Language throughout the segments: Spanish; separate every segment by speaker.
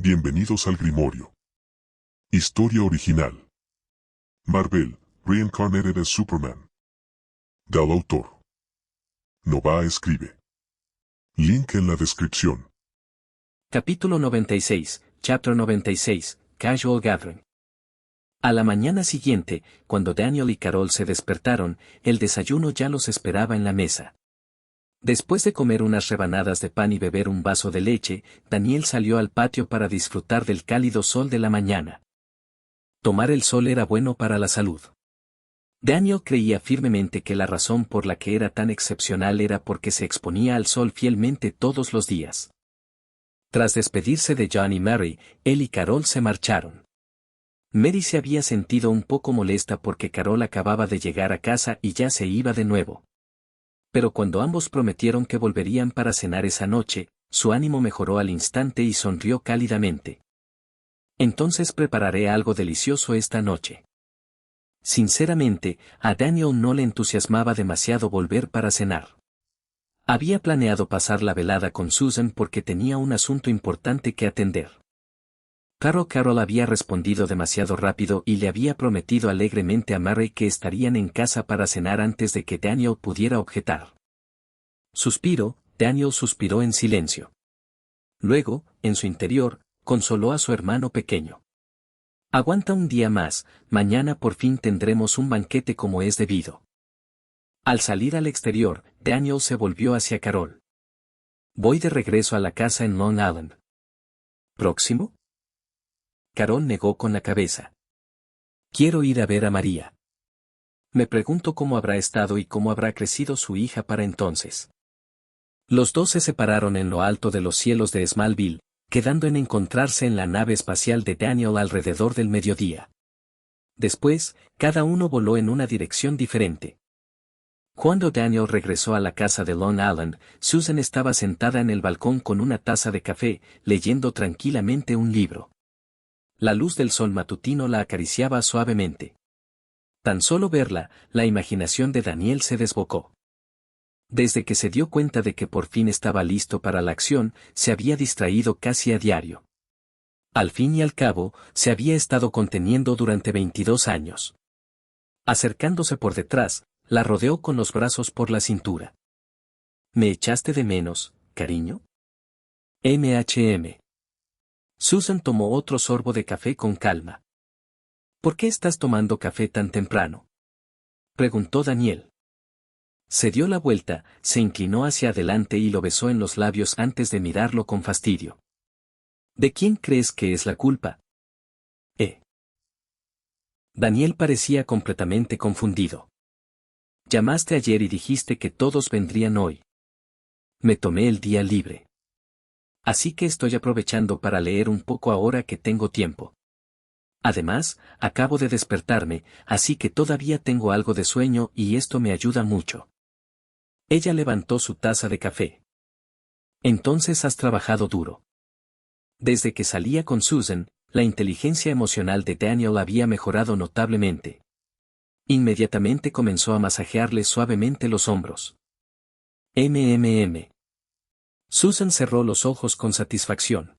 Speaker 1: Bienvenidos al Grimorio. Historia original. Marvel, Reincarnated as Superman. Del autor. Nova escribe. Link en la descripción.
Speaker 2: Capítulo 96, Chapter 96, Casual Gathering. A la mañana siguiente, cuando Daniel y Carol se despertaron, el desayuno ya los esperaba en la mesa. Después de comer unas rebanadas de pan y beber un vaso de leche, Daniel salió al patio para disfrutar del cálido sol de la mañana. Tomar el sol era bueno para la salud. Daniel creía firmemente que la razón por la que era tan excepcional era porque se exponía al sol fielmente todos los días. Tras despedirse de John y Mary, él y Carol se marcharon. Mary se había sentido un poco molesta porque Carol acababa de llegar a casa y ya se iba de nuevo. Pero cuando ambos prometieron que volverían para cenar esa noche, su ánimo mejoró al instante y sonrió cálidamente. Entonces prepararé algo delicioso esta noche. Sinceramente, a Daniel no le entusiasmaba demasiado volver para cenar. Había planeado pasar la velada con Susan porque tenía un asunto importante que atender. Carol había respondido demasiado rápido y le había prometido alegremente a Mary que estarían en casa para cenar antes de que Daniel pudiera objetar. Daniel suspiró en silencio. Luego, en su interior, consoló a su hermano pequeño. Aguanta un día más, mañana por fin tendremos un banquete como es debido. Al salir al exterior, Daniel se volvió hacia Carol. Voy de regreso a la casa en Long Island. ¿Próximo? Carol negó con la cabeza. Quiero ir a ver a María. Me pregunto cómo habrá estado y cómo habrá crecido su hija para entonces. Los dos se separaron en lo alto de los cielos de Smallville, quedando en encontrarse en la nave espacial de Daniel alrededor del mediodía. Después, cada uno voló en una dirección diferente. Cuando Daniel regresó a la casa de Long Island, Susan estaba sentada en el balcón con una taza de café, leyendo tranquilamente un libro. La luz del sol matutino la acariciaba suavemente. Tan solo verla, la imaginación de Daniel se desbocó. Desde que se dio cuenta de que por fin estaba listo para la acción, se había distraído casi a diario. Al fin y al cabo, se había estado conteniendo durante 22 años. Acercándose por detrás, la rodeó con los brazos por la cintura. ¿Me echaste de menos, cariño? Susan tomó otro sorbo de café con calma. ¿Por qué estás tomando café tan temprano?, preguntó Daniel. Se dio la vuelta, se inclinó hacia adelante y lo besó en los labios antes de mirarlo con fastidio. ¿De quién crees que es la culpa? Daniel parecía completamente confundido. Llamaste ayer y dijiste que todos vendrían hoy. Me tomé el día libre. Así que estoy aprovechando para leer un poco ahora que tengo tiempo. Además, acabo de despertarme, así que todavía tengo algo de sueño y esto me ayuda mucho. Ella levantó su taza de café. Entonces has trabajado duro. Desde que salía con Susan, la inteligencia emocional de Daniel había mejorado notablemente. Inmediatamente comenzó a masajearle suavemente los hombros. Susan cerró los ojos con satisfacción.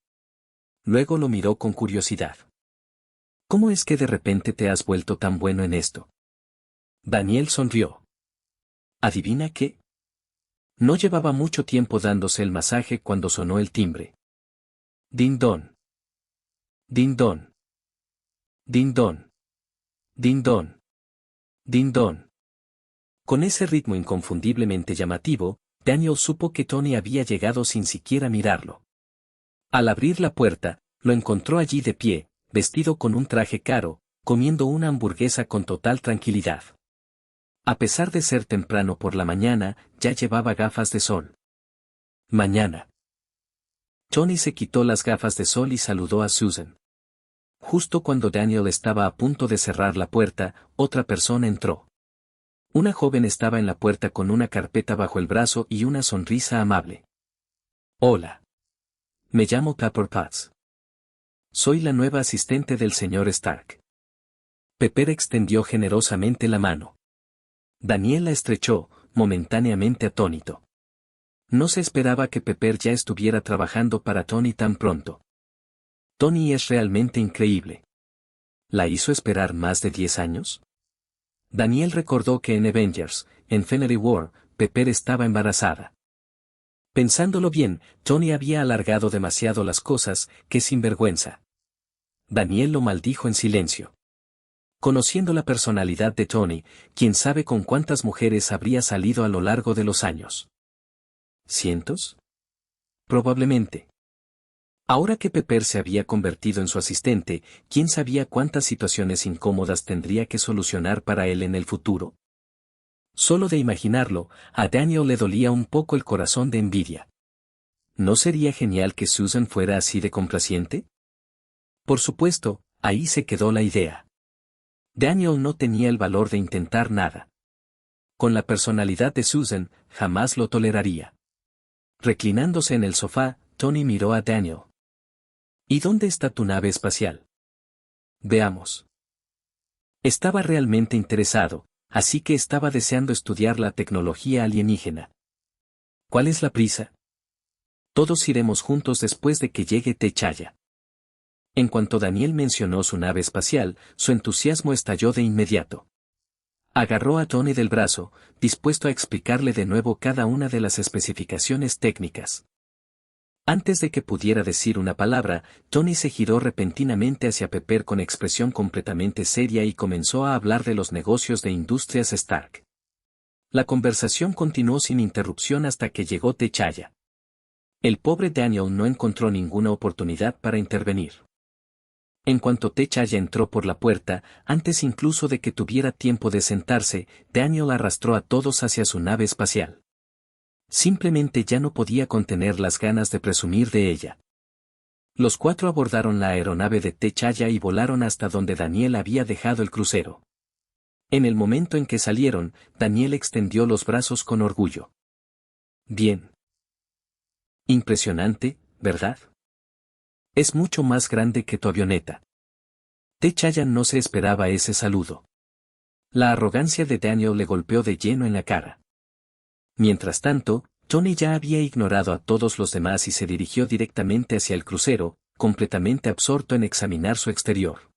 Speaker 2: Luego lo miró con curiosidad. ¿Cómo es que de repente te has vuelto tan bueno en esto? Daniel sonrió. ¿Adivina qué? No llevaba mucho tiempo dándose el masaje cuando sonó el timbre. Din don. Din don. Din don. Din don. Din don. Con ese ritmo inconfundiblemente llamativo, Daniel supo que Tony había llegado sin siquiera mirarlo. Al abrir la puerta, lo encontró allí de pie, vestido con un traje caro, comiendo una hamburguesa con total tranquilidad. A pesar de ser temprano por la mañana, ya llevaba gafas de sol. Mañana. Tony se quitó las gafas de sol y saludó a Susan. Justo cuando Daniel estaba a punto de cerrar la puerta, otra persona entró. Una joven estaba en la puerta con una carpeta bajo el brazo y una sonrisa amable. Hola. Me llamo Pepper Potts. Soy la nueva asistente del señor Stark. Pepper extendió generosamente la mano. Daniel la estrechó, momentáneamente atónito. No se esperaba que Pepper ya estuviera trabajando para Tony tan pronto. Tony es realmente increíble. ¿La hizo esperar más de 10 años? Daniel recordó que en Avengers, Infinity War, Pepper estaba embarazada. Pensándolo bien, Tony había alargado demasiado las cosas, qué sinvergüenza. Daniel lo maldijo en silencio. Conociendo la personalidad de Tony, quién sabe con cuántas mujeres habría salido a lo largo de los años. ¿Cientos? Probablemente. Ahora que Pepper se había convertido en su asistente, quién sabía cuántas situaciones incómodas tendría que solucionar para él en el futuro. Solo de imaginarlo, a Daniel le dolía un poco el corazón de envidia. ¿No sería genial que Susan fuera así de complaciente? Por supuesto, ahí se quedó la idea. Daniel no tenía el valor de intentar nada. Con la personalidad de Susan, jamás lo toleraría. Reclinándose en el sofá, Tony miró a Daniel. ¿Y dónde está tu nave espacial? Veamos. Estaba realmente interesado, así que estaba deseando estudiar la tecnología alienígena. ¿Cuál es la prisa? Todos iremos juntos después de que llegue T'Challa. En cuanto Daniel mencionó su nave espacial, su entusiasmo estalló de inmediato. Agarró a Tony del brazo, dispuesto a explicarle de nuevo cada una de las especificaciones técnicas. Antes de que pudiera decir una palabra, Tony se giró repentinamente hacia Pepper con expresión completamente seria y comenzó a hablar de los negocios de Industrias Stark. La conversación continuó sin interrupción hasta que llegó T'Challa. El pobre Daniel no encontró ninguna oportunidad para intervenir. En cuanto T'Challa entró por la puerta, antes incluso de que tuviera tiempo de sentarse, Daniel arrastró a todos hacia su nave espacial. Simplemente ya no podía contener las ganas de presumir de ella. Los cuatro abordaron la aeronave de T'Challa y volaron hasta donde Daniel había dejado el crucero. En el momento en que salieron, Daniel extendió los brazos con orgullo. Bien. Impresionante, ¿verdad? Es mucho más grande que tu avioneta. T'Challa no se esperaba ese saludo. La arrogancia de Daniel le golpeó de lleno en la cara. Mientras tanto, Tony ya había ignorado a todos los demás y se dirigió directamente hacia el crucero, completamente absorto en examinar su exterior.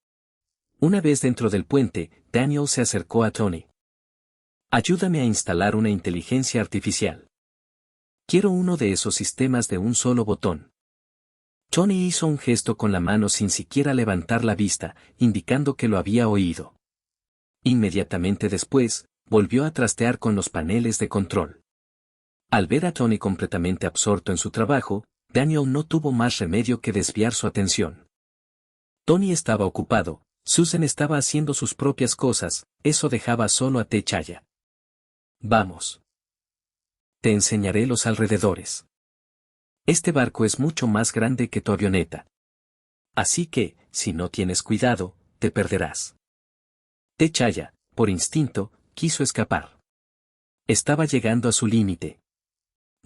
Speaker 2: Una vez dentro del puente, Daniel se acercó a Tony. Ayúdame a instalar una inteligencia artificial. Quiero uno de esos sistemas de un solo botón. Tony hizo un gesto con la mano sin siquiera levantar la vista, indicando que lo había oído. Inmediatamente después, volvió a trastear con los paneles de control. Al ver a Tony completamente absorto en su trabajo, Daniel no tuvo más remedio que desviar su atención. Tony estaba ocupado, Susan estaba haciendo sus propias cosas, eso dejaba solo a T'Challa. Vamos. Te enseñaré los alrededores. Este barco es mucho más grande que tu avioneta. Así que, si no tienes cuidado, te perderás. T'Challa, por instinto, quiso escapar. Estaba llegando a su límite.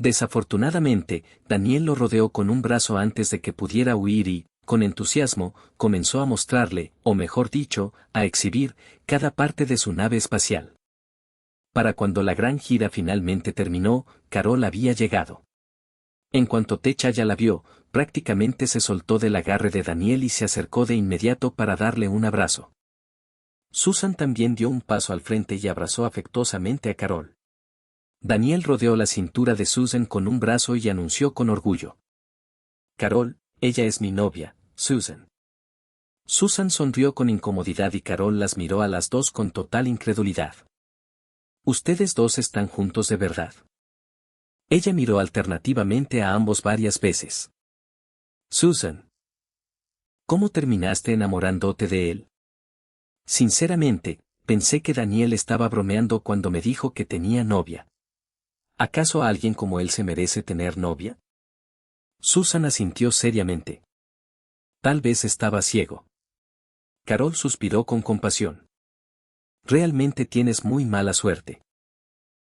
Speaker 2: Desafortunadamente, Daniel lo rodeó con un brazo antes de que pudiera huir y, con entusiasmo, comenzó a mostrarle, o mejor dicho, a exhibir, cada parte de su nave espacial. Para cuando la gran gira finalmente terminó, Carol había llegado. En cuanto T'Challa la vio, prácticamente se soltó del agarre de Daniel y se acercó de inmediato para darle un abrazo. Susan también dio un paso al frente y abrazó afectuosamente a Carol. Daniel rodeó la cintura de Susan con un brazo y anunció con orgullo. Carol, ella es mi novia, Susan. Susan sonrió con incomodidad y Carol las miró a las dos con total incredulidad. ¿Ustedes dos están juntos de verdad? Ella miró alternativamente a ambos varias veces. Susan. ¿Cómo terminaste enamorándote de él? Sinceramente, pensé que Daniel estaba bromeando cuando me dijo que tenía novia. ¿Acaso alguien como él se merece tener novia? Susan asintió seriamente. Tal vez estaba ciego. Carol suspiró con compasión. Realmente tienes muy mala suerte.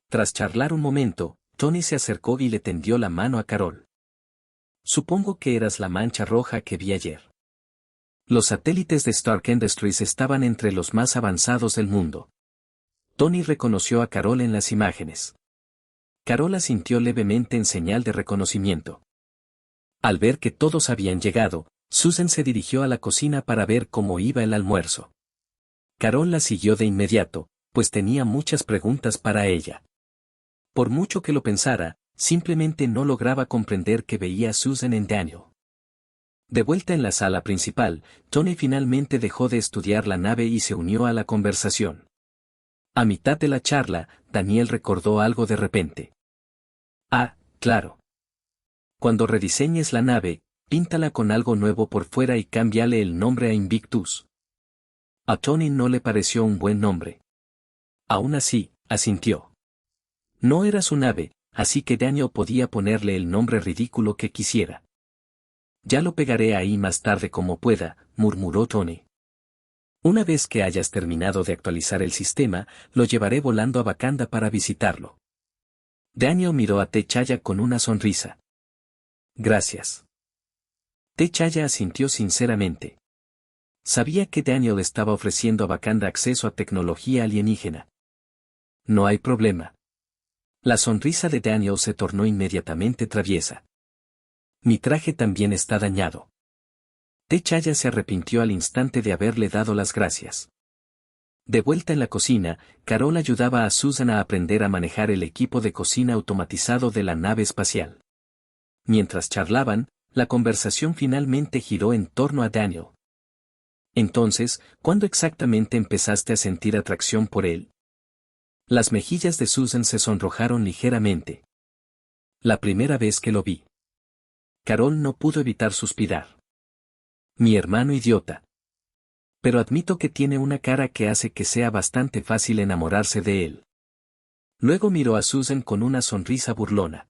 Speaker 2: Tras charlar un momento, Tony se acercó y le tendió la mano a Carol. Supongo que eras la mancha roja que vi ayer. Los satélites de Stark Industries estaban entre los más avanzados del mundo. Tony reconoció a Carol en las imágenes. Carol asintió levemente en señal de reconocimiento. Al ver que todos habían llegado, Susan se dirigió a la cocina para ver cómo iba el almuerzo. Carol la siguió de inmediato, pues tenía muchas preguntas para ella. Por mucho que lo pensara, simplemente no lograba comprender qué veía Susan en Daniel. De vuelta en la sala principal, Tony finalmente dejó de estudiar la nave y se unió a la conversación. A mitad de la charla, Daniel recordó algo de repente. Ah, claro. Cuando rediseñes la nave, píntala con algo nuevo por fuera y cámbiale el nombre a Invictus. A Tony no le pareció un buen nombre. Aún así, asintió. No era su nave, así que Daniel podía ponerle el nombre ridículo que quisiera. Ya lo pegaré ahí más tarde como pueda, murmuró Tony. Una vez que hayas terminado de actualizar el sistema, lo llevaré volando a Wakanda para visitarlo. Daniel miró a T'Challa con una sonrisa. Gracias. T'Challa asintió sinceramente. Sabía que Daniel estaba ofreciendo a Wakanda acceso a tecnología alienígena. No hay problema. La sonrisa de Daniel se tornó inmediatamente traviesa. Mi traje también está dañado. T'Challa se arrepintió al instante de haberle dado las gracias. De vuelta en la cocina, Carol ayudaba a Susan a aprender a manejar el equipo de cocina automatizado de la nave espacial. Mientras charlaban, la conversación finalmente giró en torno a Daniel. Entonces, ¿cuándo exactamente empezaste a sentir atracción por él? Las mejillas de Susan se sonrojaron ligeramente. La primera vez que lo vi. Carol no pudo evitar suspirar. Mi hermano idiota. Pero admito que tiene una cara que hace que sea bastante fácil enamorarse de él. Luego miró a Susan con una sonrisa burlona.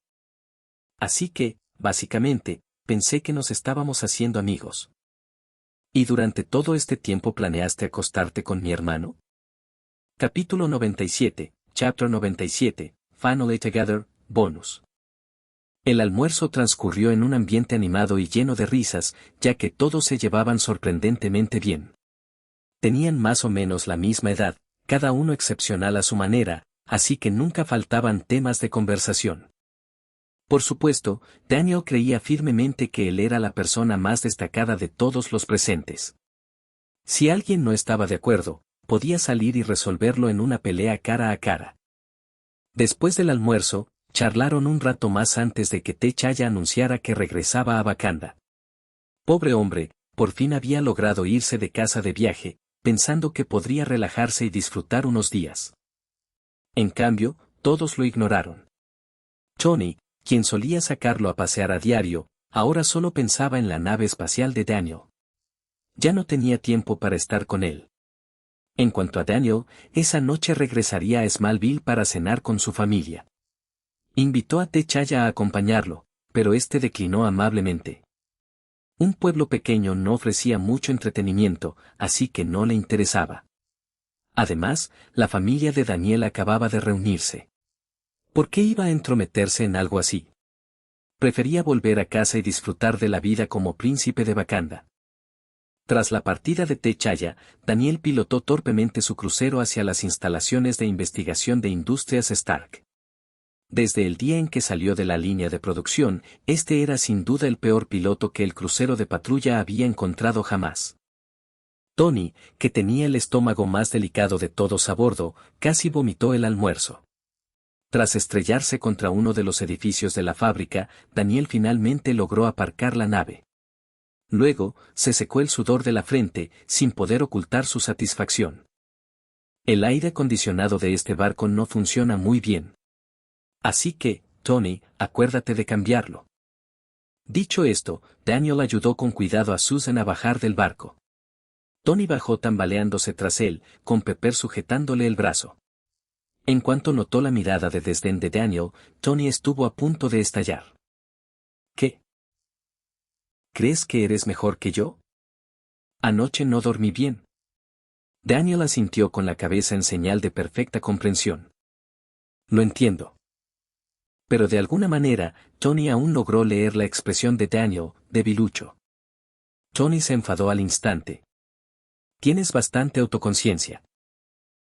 Speaker 2: Así que, básicamente, pensé que nos estábamos haciendo amigos. ¿Y durante todo este tiempo planeaste acostarte con mi hermano? Capítulo 97, Chapter 97, Finally Together, Bonus. El almuerzo transcurrió en un ambiente animado y lleno de risas, ya que todos se llevaban sorprendentemente bien. Tenían más o menos la misma edad, cada uno excepcional a su manera, así que nunca faltaban temas de conversación. Por supuesto, Daniel creía firmemente que él era la persona más destacada de todos los presentes. Si alguien no estaba de acuerdo, podía salir y resolverlo en una pelea cara a cara. Después del almuerzo, charlaron un rato más antes de que T'Challa anunciara que regresaba a Wakanda. Pobre hombre, por fin había logrado irse de casa de viaje, pensando que podría relajarse y disfrutar unos días. En cambio, todos lo ignoraron. Tony, quien solía sacarlo a pasear a diario, ahora solo pensaba en la nave espacial de Daniel. Ya no tenía tiempo para estar con él. En cuanto a Daniel, esa noche regresaría a Smallville para cenar con su familia. Invitó a T'Challa a acompañarlo, pero este declinó amablemente. Un pueblo pequeño no ofrecía mucho entretenimiento, así que no le interesaba. Además, la familia de Daniel acababa de reunirse. ¿Por qué iba a entrometerse en algo así? Prefería volver a casa y disfrutar de la vida como príncipe de Wakanda. Tras la partida de T'Challa, Daniel pilotó torpemente su crucero hacia las instalaciones de investigación de Industrias Stark. Desde el día en que salió de la línea de producción, este era sin duda el peor piloto que el crucero de patrulla había encontrado jamás. Tony, que tenía el estómago más delicado de todos a bordo, casi vomitó el almuerzo. Tras estrellarse contra uno de los edificios de la fábrica, Daniel finalmente logró aparcar la nave. Luego, se secó el sudor de la frente, sin poder ocultar su satisfacción. El aire acondicionado de este barco no funciona muy bien. Así que, Tony, acuérdate de cambiarlo. Dicho esto, Daniel ayudó con cuidado a Susan a bajar del barco. Tony bajó tambaleándose tras él, con Pepper sujetándole el brazo. En cuanto notó la mirada de desdén de Daniel, Tony estuvo a punto de estallar. ¿Qué? ¿Crees que eres mejor que yo? Anoche no dormí bien. Daniel asintió con la cabeza en señal de perfecta comprensión. Lo entiendo. Pero de alguna manera, Tony aún logró leer la expresión de Daniel, debilucho. Tony se enfadó al instante. Tienes bastante autoconciencia.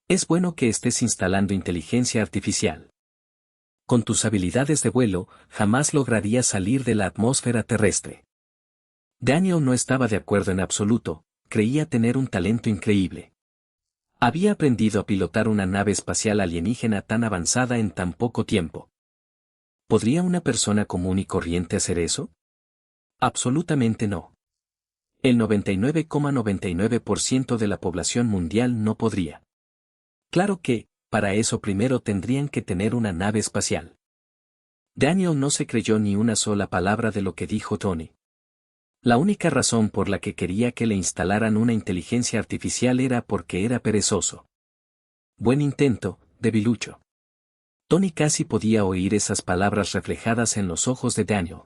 Speaker 2: Es bueno que estés instalando inteligencia artificial. Con tus habilidades de vuelo, jamás lograrías salir de la atmósfera terrestre. Daniel no estaba de acuerdo en absoluto, creía tener un talento increíble. Había aprendido a pilotar una nave espacial alienígena tan avanzada en tan poco tiempo. ¿Podría una persona común y corriente hacer eso? Absolutamente no. El 99,99% de la población mundial no podría. Claro que, para eso primero tendrían que tener una nave espacial. Daniel no se creyó ni una sola palabra de lo que dijo Tony. La única razón por la que quería que le instalaran una inteligencia artificial era porque era perezoso. Buen intento, debilucho. Tony casi podía oír esas palabras reflejadas en los ojos de Daniel.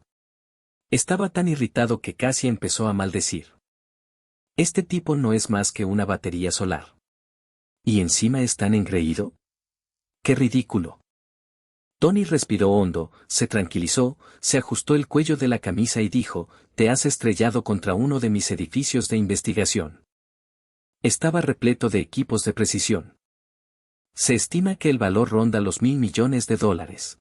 Speaker 2: Estaba tan irritado que casi empezó a maldecir. Este tipo no es más que una batería solar. ¿Y encima es tan engreído? ¡Qué ridículo! Tony respiró hondo, se tranquilizó, se ajustó el cuello de la camisa y dijo, «Te has estrellado contra uno de mis edificios de investigación». Estaba repleto de equipos de precisión. Se estima que el valor ronda los $1.000 millones.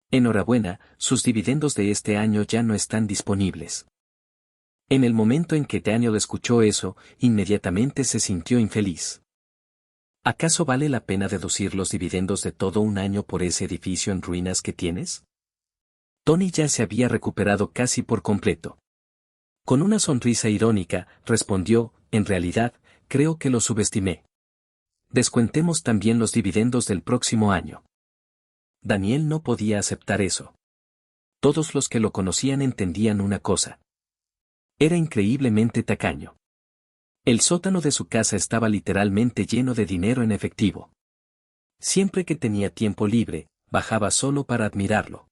Speaker 2: Enhorabuena, sus dividendos de este año ya no están disponibles. En el momento en que Daniel escuchó eso, inmediatamente se sintió infeliz. ¿Acaso vale la pena deducir los dividendos de todo un año por ese edificio en ruinas que tienes? Tony ya se había recuperado casi por completo. Con una sonrisa irónica, respondió, en realidad, creo que lo subestimé. Descuentemos también los dividendos del próximo año. Daniel no podía aceptar eso. Todos los que lo conocían entendían una cosa. Era increíblemente tacaño. El sótano de su casa estaba literalmente lleno de dinero en efectivo. Siempre que tenía tiempo libre, bajaba solo para admirarlo.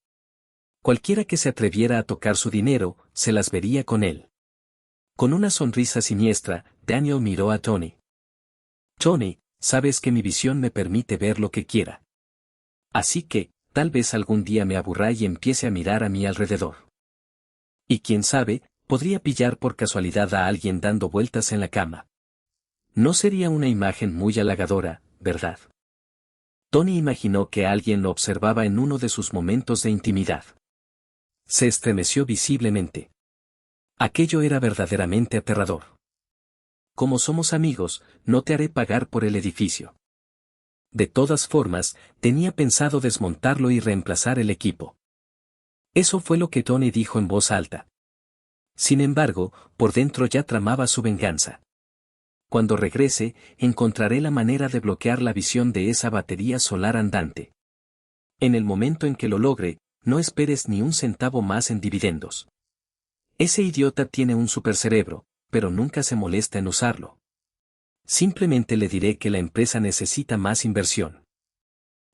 Speaker 2: Cualquiera que se atreviera a tocar su dinero, se las vería con él. Con una sonrisa siniestra, Daniel miró a Tony. Tony, sabes que mi visión me permite ver lo que quiera. Así que, tal vez algún día me aburra y empiece a mirar a mi alrededor. Y quién sabe, podría pillar por casualidad a alguien dando vueltas en la cama. No sería una imagen muy halagadora, ¿verdad? Tony imaginó que alguien lo observaba en uno de sus momentos de intimidad. Se estremeció visiblemente. Aquello era verdaderamente aterrador. Como somos amigos, no te haré pagar por el edificio. De todas formas, tenía pensado desmontarlo y reemplazar el equipo. Eso fue lo que Tony dijo en voz alta. Sin embargo, por dentro ya tramaba su venganza. Cuando regrese, encontraré la manera de bloquear la visión de esa batería solar andante. En el momento en que lo logre, no esperes ni un centavo más en dividendos. Ese idiota tiene un supercerebro, pero nunca se molesta en usarlo. Simplemente le diré que la empresa necesita más inversión.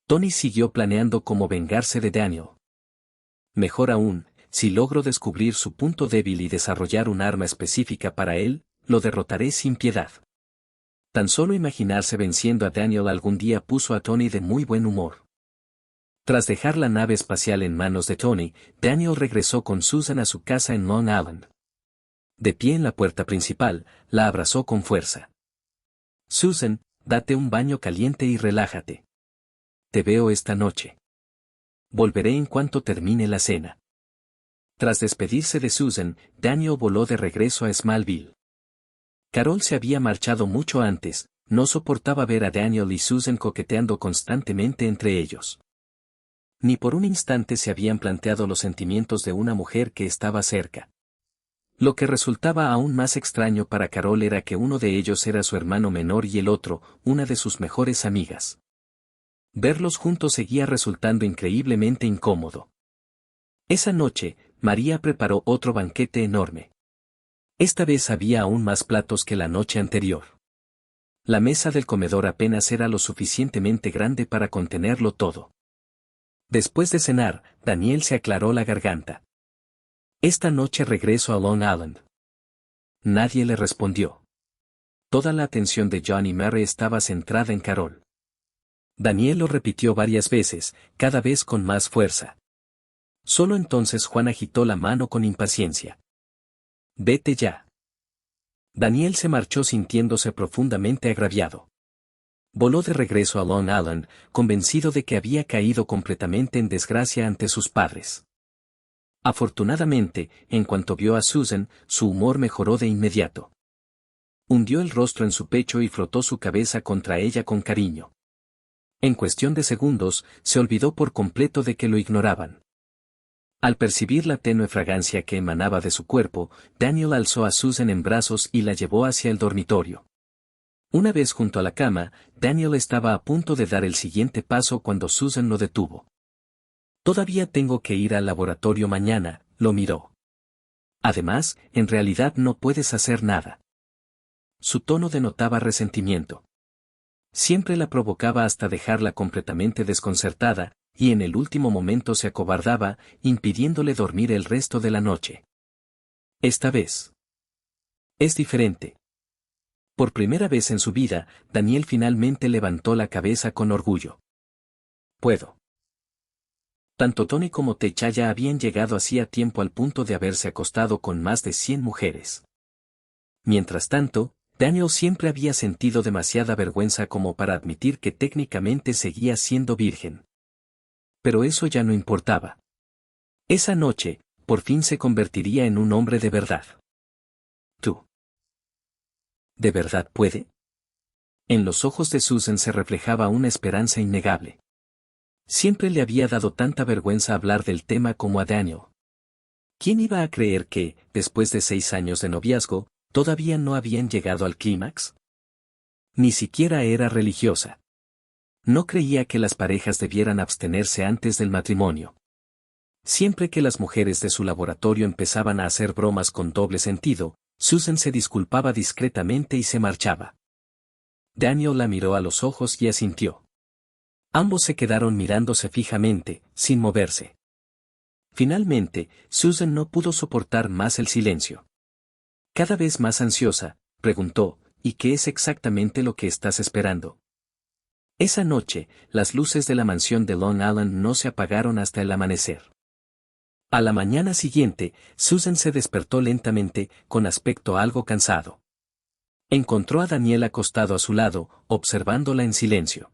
Speaker 2: Tony siguió planeando cómo vengarse de Daniel. Mejor aún, si logro descubrir su punto débil y desarrollar un arma específica para él, lo derrotaré sin piedad. Tan solo imaginarse venciendo a Daniel algún día puso a Tony de muy buen humor. Tras dejar la nave espacial en manos de Tony, Daniel regresó con Susan a su casa en Long Island. De pie en la puerta principal, la abrazó con fuerza. Susan, date un baño caliente y relájate. Te veo esta noche. Volveré en cuanto termine la cena. Tras despedirse de Susan, Daniel voló de regreso a Smallville. Carol se había marchado mucho antes, no soportaba ver a Daniel y Susan coqueteando constantemente entre ellos. Ni por un instante se habían planteado los sentimientos de una mujer que estaba cerca. Lo que resultaba aún más extraño para Carol era que uno de ellos era su hermano menor y el otro, una de sus mejores amigas. Verlos juntos seguía resultando increíblemente incómodo. Esa noche, María preparó otro banquete enorme. Esta vez había aún más platos que la noche anterior. La mesa del comedor apenas era lo suficientemente grande para contenerlo todo. Después de cenar, Daniel se aclaró la garganta. Esta noche regreso a Long Island. Nadie le respondió. Toda la atención de John y Mary estaba centrada en Carol. Daniel lo repitió varias veces, cada vez con más fuerza. Solo entonces Juan agitó la mano con impaciencia. Vete ya. Daniel se marchó sintiéndose profundamente agraviado. Voló de regreso a Long Island, convencido de que había caído completamente en desgracia ante sus padres. Afortunadamente, en cuanto vio a Susan, su humor mejoró de inmediato. Hundió el rostro en su pecho y frotó su cabeza contra ella con cariño. En cuestión de segundos, se olvidó por completo de que lo ignoraban. Al percibir la tenue fragancia que emanaba de su cuerpo, Daniel alzó a Susan en brazos y la llevó hacia el dormitorio. Una vez junto a la cama, Daniel estaba a punto de dar el siguiente paso cuando Susan lo detuvo. «Todavía tengo que ir al laboratorio mañana», lo miró. «Además, en realidad no puedes hacer nada». Su tono denotaba resentimiento. Siempre la provocaba hasta dejarla completamente desconcertada, y en el último momento se acobardaba, impidiéndole dormir el resto de la noche. Esta vez es diferente. Por primera vez en su vida, Daniel finalmente levantó la cabeza con orgullo. «Puedo». Tanto Tony como Techa ya habían llegado hacía tiempo al punto de haberse acostado con más de 100 mujeres. Mientras tanto, Daniel siempre había sentido demasiada vergüenza como para admitir que técnicamente seguía siendo virgen. Pero eso ya no importaba. Esa noche, por fin se convertiría en un hombre de verdad. ¿Tú de verdad puede? En los ojos de Susan se reflejaba una esperanza innegable. Siempre le había dado tanta vergüenza hablar del tema como a Daniel. ¿Quién iba a creer que, después de 6 años de noviazgo, todavía no habían llegado al clímax? Ni siquiera era religiosa. No creía que las parejas debieran abstenerse antes del matrimonio. Siempre que las mujeres de su laboratorio empezaban a hacer bromas con doble sentido, Susan se disculpaba discretamente y se marchaba. Daniel la miró a los ojos y asintió. Ambos se quedaron mirándose fijamente, sin moverse. Finalmente, Susan no pudo soportar más el silencio. Cada vez más ansiosa, preguntó, ¿y qué es exactamente lo que estás esperando? Esa noche, las luces de la mansión de Long Island no se apagaron hasta el amanecer. A la mañana siguiente, Susan se despertó lentamente, con aspecto algo cansado. Encontró a Daniel acostado a su lado, observándola en silencio.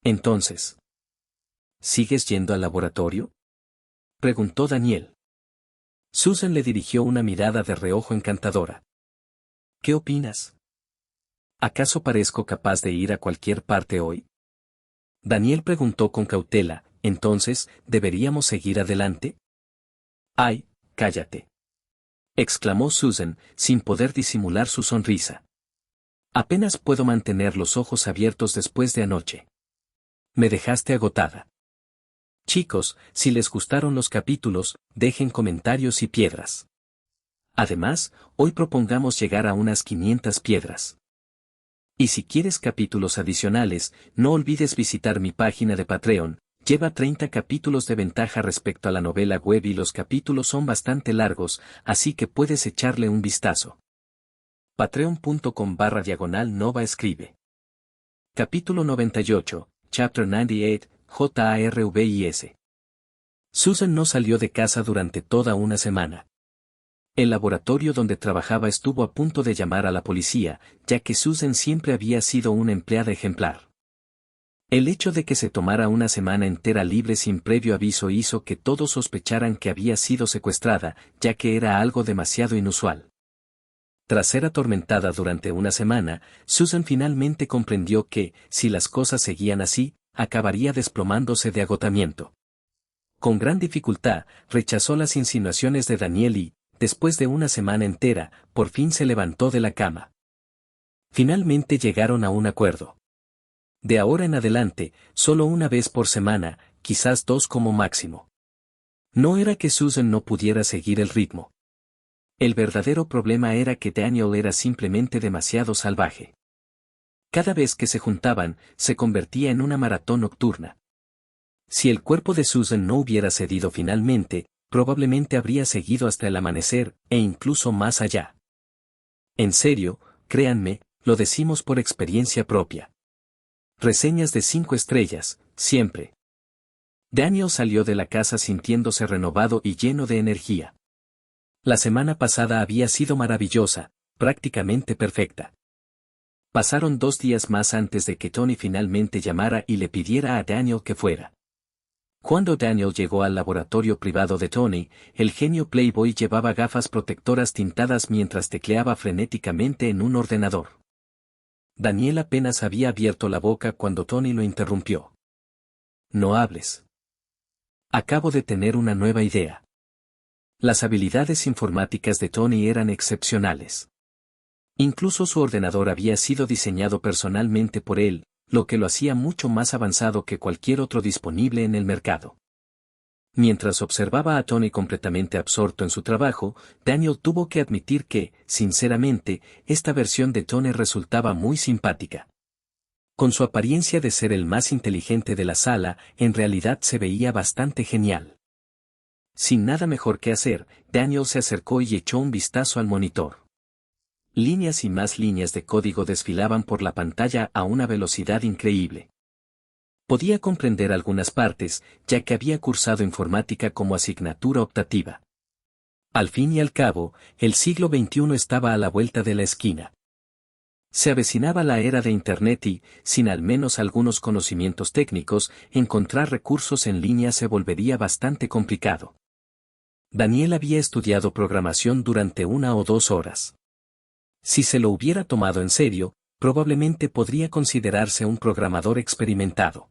Speaker 2: Entonces, ¿sigues yendo al laboratorio?, preguntó Daniel. Susan le dirigió una mirada de reojo encantadora. ¿Qué opinas? ¿Acaso parezco capaz de ir a cualquier parte hoy? Daniel preguntó con cautela, ¿entonces, deberíamos seguir adelante? ¡Ay, cállate!, exclamó Susan, sin poder disimular su sonrisa. Apenas puedo mantener los ojos abiertos después de anoche. Me dejaste agotada. Chicos, si les gustaron los capítulos, dejen comentarios y piedras. Además, hoy propongamos llegar a unas 500 piedras. Y si quieres capítulos adicionales, no olvides visitar mi página de Patreon. Lleva 30 capítulos de ventaja respecto a la novela web y los capítulos son bastante largos, así que puedes echarle un vistazo. Patreon.com/Nova escribe. Capítulo 98, Chapter 98, JARVIS. Susan no salió de casa durante toda una semana. El laboratorio donde trabajaba estuvo a punto de llamar a la policía, ya que Susan siempre había sido una empleada ejemplar. El hecho de que se tomara una semana entera libre sin previo aviso hizo que todos sospecharan que había sido secuestrada, ya que era algo demasiado inusual. Tras ser atormentada durante una semana, Susan finalmente comprendió que, si las cosas seguían así, acabaría desplomándose de agotamiento. Con gran dificultad, rechazó las insinuaciones de Daniel y, después de una semana entera, por fin se levantó de la cama. Finalmente llegaron a un acuerdo. De ahora en adelante, solo una vez por semana, quizás 2 como máximo. No era que Susan no pudiera seguir el ritmo. El verdadero problema era que Daniel era simplemente demasiado salvaje. Cada vez que se juntaban, se convertía en una maratón nocturna. Si el cuerpo de Susan no hubiera cedido finalmente, probablemente habría seguido hasta el amanecer, e incluso más allá. En serio, créanme, lo decimos por experiencia propia. Reseñas de 5 estrellas, siempre. Daniel salió de la casa sintiéndose renovado y lleno de energía. La semana pasada había sido maravillosa, prácticamente perfecta. Pasaron 2 días más antes de que Tony finalmente llamara y le pidiera a Daniel que fuera. Cuando Daniel llegó al laboratorio privado de Tony, el genio Playboy llevaba gafas protectoras tintadas mientras tecleaba frenéticamente en un ordenador. Daniel apenas había abierto la boca cuando Tony lo interrumpió. No hables. Acabo de tener una nueva idea. Las habilidades informáticas de Tony eran excepcionales. Incluso su ordenador había sido diseñado personalmente por él, lo que lo hacía mucho más avanzado que cualquier otro disponible en el mercado. Mientras observaba a Tony completamente absorto en su trabajo, Daniel tuvo que admitir que, sinceramente, esta versión de Tony resultaba muy simpática. Con su apariencia de ser el más inteligente de la sala, en realidad se veía bastante genial. Sin nada mejor que hacer, Daniel se acercó y echó un vistazo al monitor. Líneas y más líneas de código desfilaban por la pantalla a una velocidad increíble. Podía comprender algunas partes, ya que había cursado informática como asignatura optativa. Al fin y al cabo, el siglo XXI estaba a la vuelta de la esquina. Se avecinaba la era de Internet y, sin al menos algunos conocimientos técnicos, encontrar recursos en línea se volvería bastante complicado. Daniel había estudiado programación durante 1 o 2 horas. Si se lo hubiera tomado en serio, probablemente podría considerarse un programador experimentado.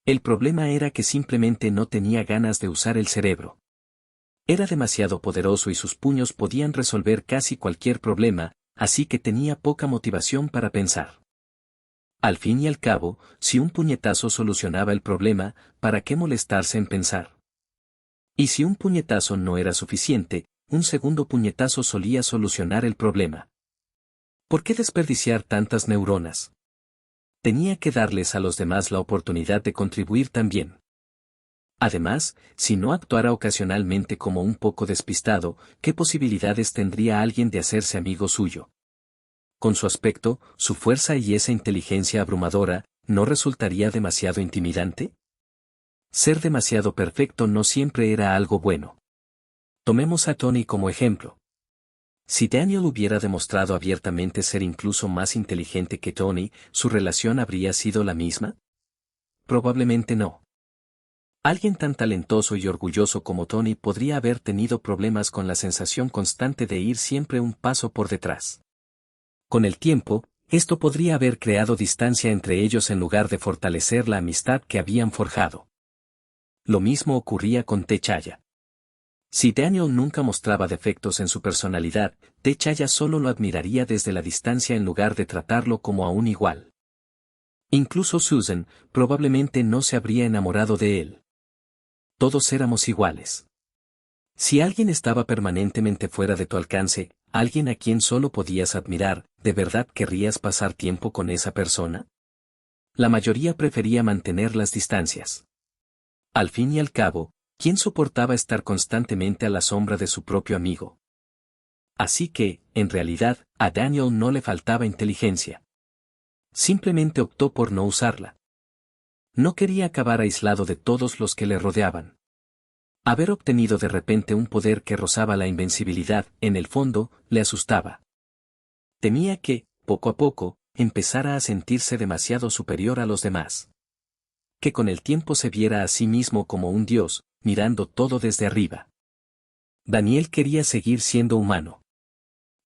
Speaker 2: El problema era que simplemente no tenía ganas de usar el cerebro. Era demasiado poderoso y sus puños podían resolver casi cualquier problema, así que tenía poca motivación para pensar. Al fin y al cabo, si un puñetazo solucionaba el problema, ¿para qué molestarse en pensar? Y si un puñetazo no era suficiente, un segundo puñetazo solía solucionar el problema. ¿Por qué desperdiciar tantas neuronas? Tenía que darles a los demás la oportunidad de contribuir también. Además, si no actuara ocasionalmente como un poco despistado, ¿qué posibilidades tendría alguien de hacerse amigo suyo? Con su aspecto, su fuerza y esa inteligencia abrumadora, ¿no resultaría demasiado intimidante? Ser demasiado perfecto no siempre era algo bueno. Tomemos a Tony como ejemplo. Si Daniel hubiera demostrado abiertamente ser incluso más inteligente que Tony, ¿su relación habría sido la misma? Probablemente no. Alguien tan talentoso y orgulloso como Tony podría haber tenido problemas con la sensación constante de ir siempre un paso por detrás. Con el tiempo, esto podría haber creado distancia entre ellos en lugar de fortalecer la amistad que habían forjado. Lo mismo ocurría con T'Challa. Si Daniel nunca mostraba defectos en su personalidad, T'Challa solo lo admiraría desde la distancia en lugar de tratarlo como a un igual. Incluso Susan probablemente no se habría enamorado de él. Todos éramos iguales. Si alguien estaba permanentemente fuera de tu alcance, alguien a quien solo podías admirar, ¿de verdad querrías pasar tiempo con esa persona? La mayoría prefería mantener las distancias. Al fin y al cabo, ¿quién soportaba estar constantemente a la sombra de su propio amigo? Así que, en realidad, a Daniel no le faltaba inteligencia. Simplemente optó por no usarla. No quería acabar aislado de todos los que le rodeaban. Haber obtenido de repente un poder que rozaba la invencibilidad, en el fondo, le asustaba. Temía que, poco a poco, empezara a sentirse demasiado superior a los demás. Que con el tiempo se viera a sí mismo como un dios, mirando todo desde arriba. Daniel quería seguir siendo humano.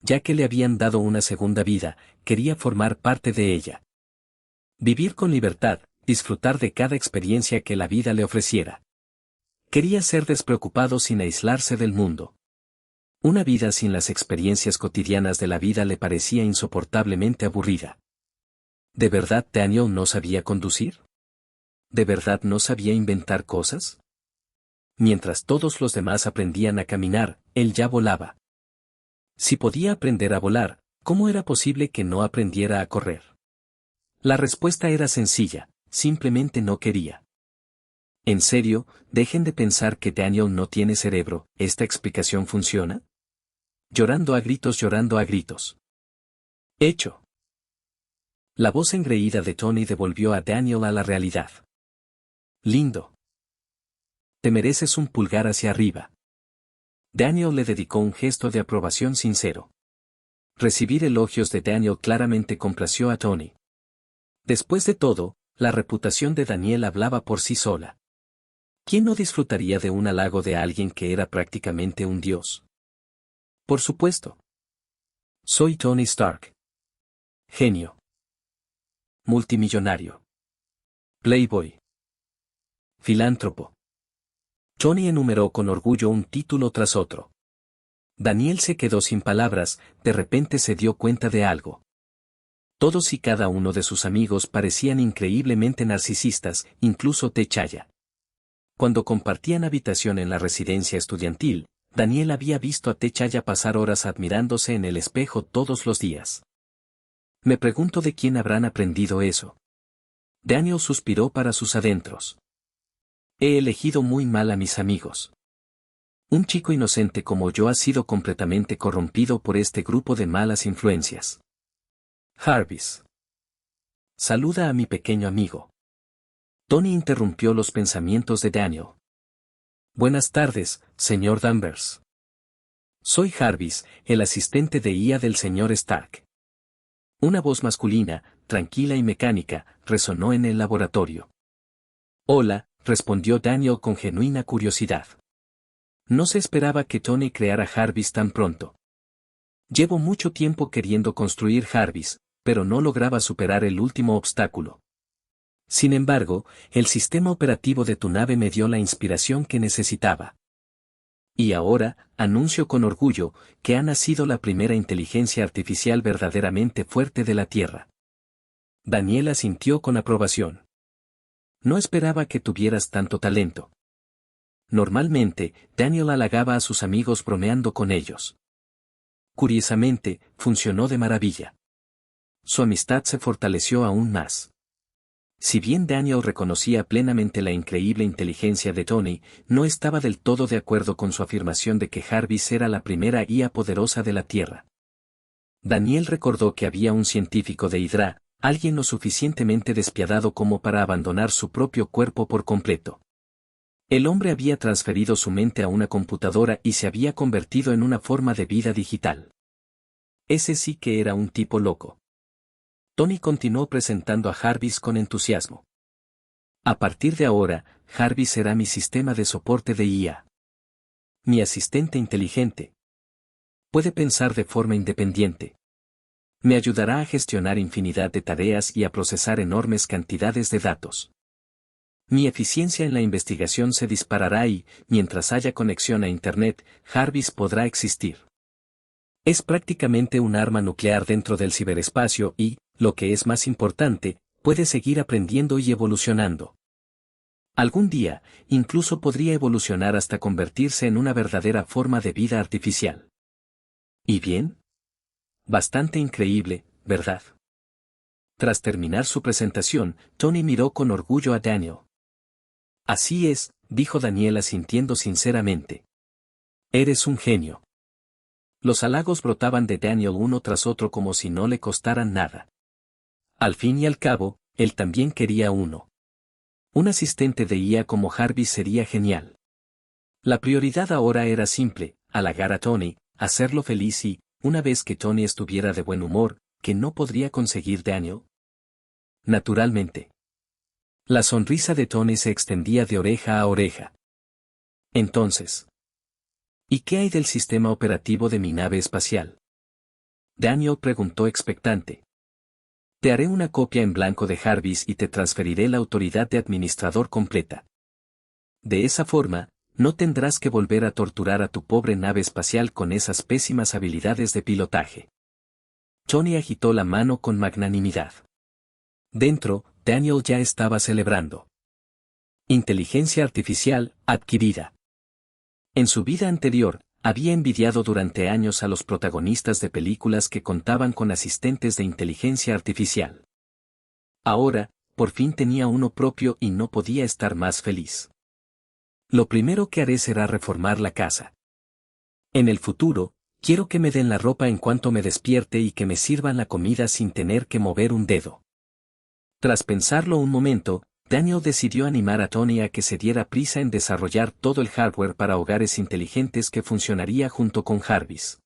Speaker 2: Ya que le habían dado una segunda vida, quería formar parte de ella. Vivir con libertad, disfrutar de cada experiencia que la vida le ofreciera. Quería ser despreocupado sin aislarse del mundo. Una vida sin las experiencias cotidianas de la vida le parecía insoportablemente aburrida. ¿De verdad Daniel no sabía conducir? ¿De verdad no sabía inventar cosas? Mientras todos los demás aprendían a caminar, él ya volaba. Si podía aprender a volar, ¿cómo era posible que no aprendiera a correr? La respuesta era sencilla, simplemente no quería. En serio, dejen de pensar que Daniel no tiene cerebro, ¿esta explicación funciona? Llorando a gritos, llorando a gritos. Hecho. La voz engreída de Tony devolvió a Daniel a la realidad. Lindo. Te mereces un pulgar hacia arriba. Daniel le dedicó un gesto de aprobación sincero. Recibir elogios de Daniel claramente complació a Tony. Después de todo, la reputación de Daniel hablaba por sí sola. ¿Quién no disfrutaría de un halago de alguien que era prácticamente un dios? Por supuesto. Soy Tony Stark. Genio. Multimillonario. Playboy. Filántropo. Tony enumeró con orgullo un título tras otro. Daniel se quedó sin palabras, de repente se dio cuenta de algo. Todos y cada uno de sus amigos parecían increíblemente narcisistas, incluso T'Challa. Cuando compartían habitación en la residencia estudiantil, Daniel había visto a T'Challa pasar horas admirándose en el espejo todos los días. Me pregunto de quién habrán aprendido eso. Daniel suspiró para sus adentros. He elegido muy mal a mis amigos. Un chico inocente como yo ha sido completamente corrompido por este grupo de malas influencias. Jarvis. Saluda a mi pequeño amigo. Tony interrumpió los pensamientos de Daniel. Buenas tardes, señor Danvers. Soy Jarvis, el asistente de IA del señor Stark. Una voz masculina, tranquila y mecánica, resonó en el laboratorio. Hola, respondió Daniel con genuina curiosidad. No se esperaba que Tony creara Jarvis tan pronto. Llevo mucho tiempo queriendo construir Jarvis, pero no lograba superar el último obstáculo. Sin embargo, el sistema operativo de tu nave me dio la inspiración que necesitaba. Y ahora, anuncio con orgullo, que ha nacido la primera inteligencia artificial verdaderamente fuerte de la Tierra. Daniel asintió con aprobación. No esperaba que tuvieras tanto talento. Normalmente, Daniel halagaba a sus amigos bromeando con ellos. Curiosamente, funcionó de maravilla. Su amistad se fortaleció aún más. Si bien Daniel reconocía plenamente la increíble inteligencia de Tony, no estaba del todo de acuerdo con su afirmación de que Jarvis era la primera IA poderosa de la Tierra. Daniel recordó que había un científico de Hydra, alguien lo suficientemente despiadado como para abandonar su propio cuerpo por completo. El hombre había transferido su mente a una computadora y se había convertido en una forma de vida digital. Ese sí que era un tipo loco. Tony continuó presentando a Jarvis con entusiasmo. A partir de ahora, Jarvis será mi sistema de soporte de IA. Mi asistente inteligente. Puede pensar de forma independiente. Me ayudará a gestionar infinidad de tareas y a procesar enormes cantidades de datos. Mi eficiencia en la investigación se disparará y, mientras haya conexión a Internet, Jarvis podrá existir. Es prácticamente un arma nuclear dentro del ciberespacio y, lo que es más importante, puede seguir aprendiendo y evolucionando. Algún día, incluso podría evolucionar hasta convertirse en una verdadera forma de vida artificial. ¿Y bien? Bastante increíble, ¿verdad? Tras terminar su presentación, Tony miró con orgullo a Daniel. Así es, dijo Daniel asintiendo sinceramente. Eres un genio. Los halagos brotaban de Daniel uno tras otro como si no le costaran nada. Al fin y al cabo, él también quería uno. Un asistente de IA como Jarvis sería genial. La prioridad ahora era simple, halagar a Tony, hacerlo feliz y, una vez que Tony estuviera de buen humor, ¿qué no podría conseguir Daniel? Naturalmente. La sonrisa de Tony se extendía de oreja a oreja. Entonces, ¿y qué hay del sistema operativo de mi nave espacial? Daniel preguntó expectante. Te haré una copia en blanco de Jarvis y te transferiré la autoridad de administrador completa. De esa forma, no tendrás que volver a torturar a tu pobre nave espacial con esas pésimas habilidades de pilotaje. Tony agitó la mano con magnanimidad. Dentro, Daniel ya estaba celebrando. Inteligencia artificial, adquirida. En su vida anterior, había envidiado durante años a los protagonistas de películas que contaban con asistentes de inteligencia artificial. Ahora, por fin tenía uno propio y no podía estar más feliz. Lo primero que haré será reformar la casa. En el futuro, quiero que me den la ropa en cuanto me despierte y que me sirvan la comida sin tener que mover un dedo. Tras pensarlo un momento, Daniel decidió animar a Tony a que se diera prisa en desarrollar todo el hardware para hogares inteligentes que funcionaría junto con Jarvis.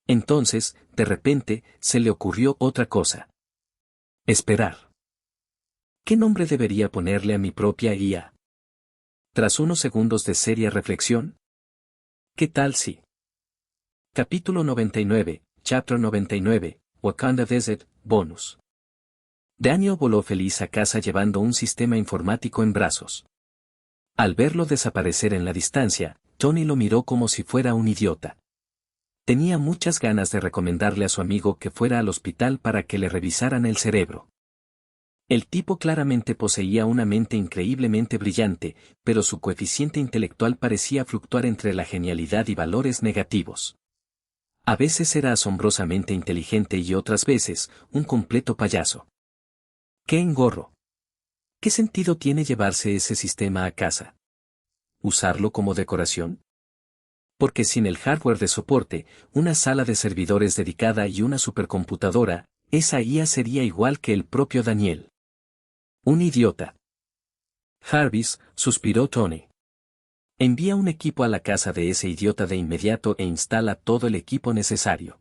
Speaker 2: Entonces, de repente, se le ocurrió otra cosa. Esperar. ¿Qué nombre debería ponerle a mi propia IA? Tras unos segundos de seria reflexión. ¿Qué tal si? Capítulo 99, Chapter 99, Wakanda Desert, Bonus. Daniel voló feliz a casa llevando un sistema informático en brazos. Al verlo desaparecer en la distancia, Tony lo miró como si fuera un idiota. Tenía muchas ganas de recomendarle a su amigo que fuera al hospital para que le revisaran el cerebro. El tipo claramente poseía una mente increíblemente brillante, pero su coeficiente intelectual parecía fluctuar entre la genialidad y valores negativos. A veces era asombrosamente inteligente y otras veces, un completo payaso. ¡Qué engorro! ¿Qué sentido tiene llevarse ese sistema a casa? ¿Usarlo como decoración? Porque sin el hardware de soporte, una sala de servidores dedicada y una supercomputadora, esa IA sería igual que el propio Daniel. Un idiota. Jarvis, suspiró Tony. Envía un equipo a la casa de ese idiota de inmediato e instala todo el equipo necesario.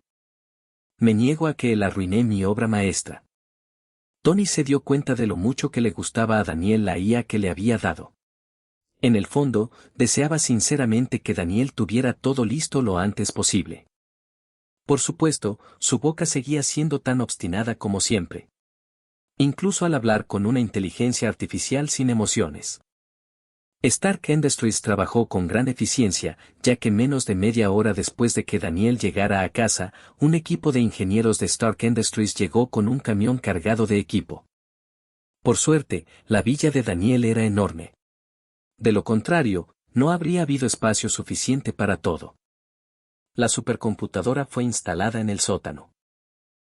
Speaker 2: Me niego a que él arruiné mi obra maestra. Tony se dio cuenta de lo mucho que le gustaba a Daniel la IA que le había dado. En el fondo, deseaba sinceramente que Daniel tuviera todo listo lo antes posible. Por supuesto, su boca seguía siendo tan obstinada como siempre. Incluso al hablar con una inteligencia artificial sin emociones. Stark Industries trabajó con gran eficiencia, ya que menos de media hora después de que Daniel llegara a casa, un equipo de ingenieros de Stark Industries llegó con un camión cargado de equipo. Por suerte, la villa de Daniel era enorme. De lo contrario, no habría habido espacio suficiente para todo. La supercomputadora fue instalada en el sótano.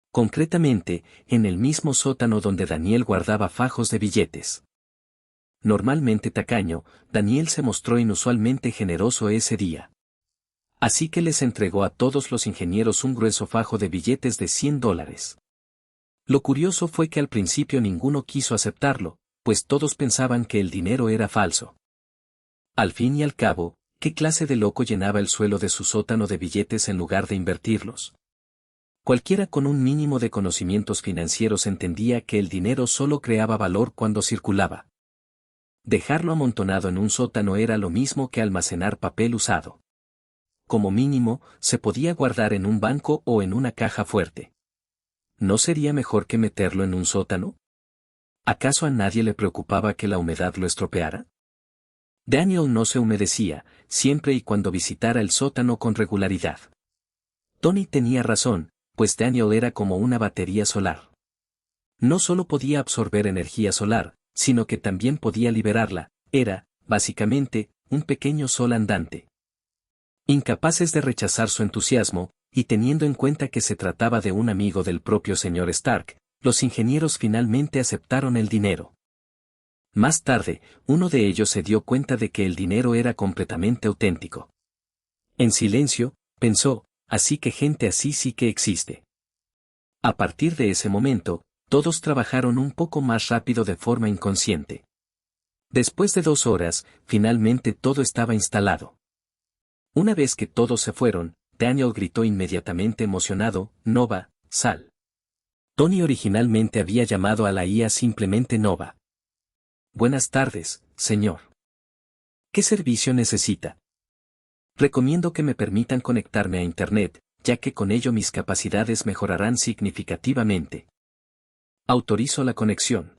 Speaker 2: Concretamente, en el mismo sótano donde Daniel guardaba fajos de billetes. Normalmente tacaño, Daniel se mostró inusualmente generoso ese día. Así que les entregó a todos los ingenieros un grueso fajo de billetes de $100. Lo curioso fue que al principio ninguno quiso aceptarlo, pues todos pensaban que el dinero era falso. Al fin y al cabo, ¿qué clase de loco llenaba el suelo de su sótano de billetes en lugar de invertirlos? Cualquiera con un mínimo de conocimientos financieros entendía que el dinero solo creaba valor cuando circulaba. Dejarlo amontonado en un sótano era lo mismo que almacenar papel usado. Como mínimo, se podía guardar en un banco o en una caja fuerte. ¿No sería mejor que meterlo en un sótano? ¿Acaso a nadie le preocupaba que la humedad lo estropeara? Daniel no se humedecía, siempre y cuando visitara el sótano con regularidad. Tony tenía razón, pues Daniel era como una batería solar. No solo podía absorber energía solar, sino que también podía liberarla, era, básicamente, un pequeño sol andante. Incapaces de rechazar su entusiasmo, y teniendo en cuenta que se trataba de un amigo del propio señor Stark, los ingenieros finalmente aceptaron el dinero. Más tarde, uno de ellos se dio cuenta de que el dinero era completamente auténtico. En silencio, pensó, así que gente así sí que existe. A partir de ese momento, todos trabajaron un poco más rápido de forma inconsciente. Después de 2 horas, finalmente todo estaba instalado. Una vez que todos se fueron, Daniel gritó inmediatamente emocionado, Nova, sal. Tony originalmente había llamado a la IA simplemente Nova. Buenas tardes, señor. ¿Qué servicio necesita? Recomiendo que me permitan conectarme a Internet, ya que con ello mis capacidades mejorarán significativamente. Autorizo la conexión.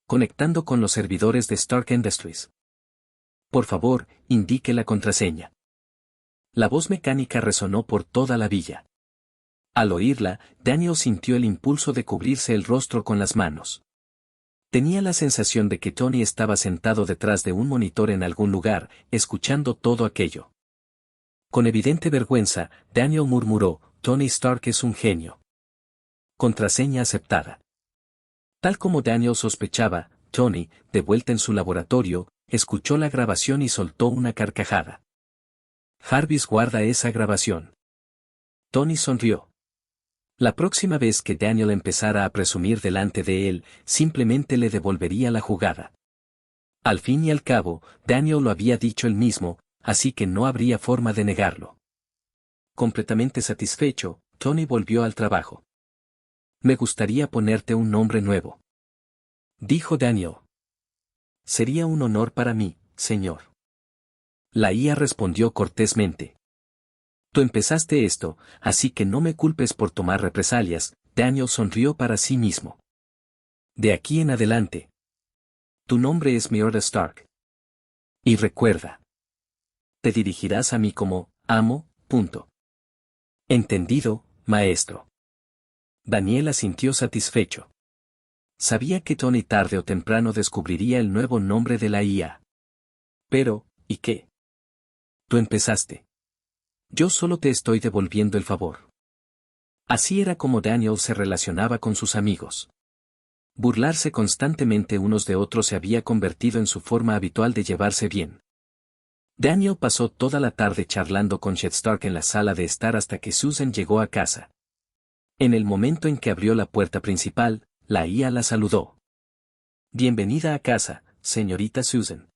Speaker 2: Conectando con los servidores de Stark Industries. Por favor, indique la contraseña. La voz mecánica resonó por toda la villa. Al oírla, Daniel sintió el impulso de cubrirse el rostro con las manos. Tenía la sensación de que Tony estaba sentado detrás de un monitor en algún lugar, escuchando todo aquello. Con evidente vergüenza, Daniel murmuró, Tony Stark es un genio. Contraseña aceptada. Tal como Daniel sospechaba, Tony, de vuelta en su laboratorio, escuchó la grabación y soltó una carcajada. Jarvis guarda esa grabación. Tony sonrió. La próxima vez que Daniel empezara a presumir delante de él, simplemente le devolvería la jugada. Al fin y al cabo, Daniel lo había dicho él mismo, así que no habría forma de negarlo. Completamente satisfecho, Tony volvió al trabajo. Me gustaría ponerte un nombre nuevo. Dijo Daniel. Sería un honor para mí, señor. La IA respondió cortésmente. Tú empezaste esto, así que no me culpes por tomar represalias. Daniel sonrió para sí mismo. De aquí en adelante. Tu nombre es Miranda Stark. Y recuerda. Te dirigirás a mí como, amo, punto. Entendido, maestro. Daniel asintió satisfecho. Sabía que Tony tarde o temprano descubriría el nuevo nombre de la IA. Pero, ¿y qué? Tú empezaste. Yo solo te estoy devolviendo el favor. Así era como Daniel se relacionaba con sus amigos. Burlarse constantemente unos de otros se había convertido en su forma habitual de llevarse bien. Daniel pasó toda la tarde charlando con Chet Stark en la sala de estar hasta que Susan llegó a casa. En el momento en que abrió la puerta principal, la IA la saludó. Bienvenida a casa, señorita Susan.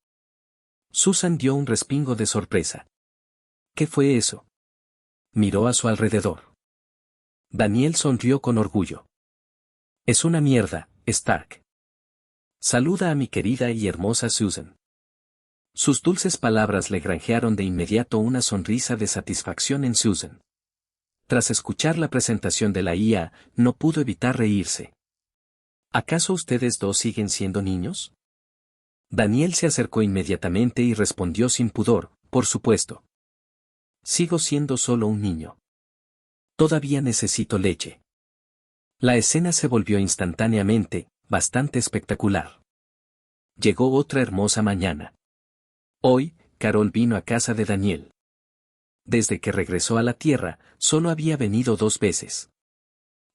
Speaker 2: Susan dio un respingo de sorpresa. ¿Qué fue eso? Miró a su alrededor. Daniel sonrió con orgullo. Es una mierda, Stark. Saluda a mi querida y hermosa Susan. Sus dulces palabras le granjearon de inmediato una sonrisa de satisfacción en Susan. Tras escuchar la presentación de la IA, no pudo evitar reírse. ¿Acaso ustedes dos siguen siendo niños? Daniel se acercó inmediatamente y respondió sin pudor, por supuesto. Sigo siendo solo un niño. Todavía necesito leche. La escena se volvió instantáneamente, bastante espectacular. Llegó otra hermosa mañana. Hoy, Carol vino a casa de Daniel. Desde que regresó a la Tierra, solo había venido 2 veces.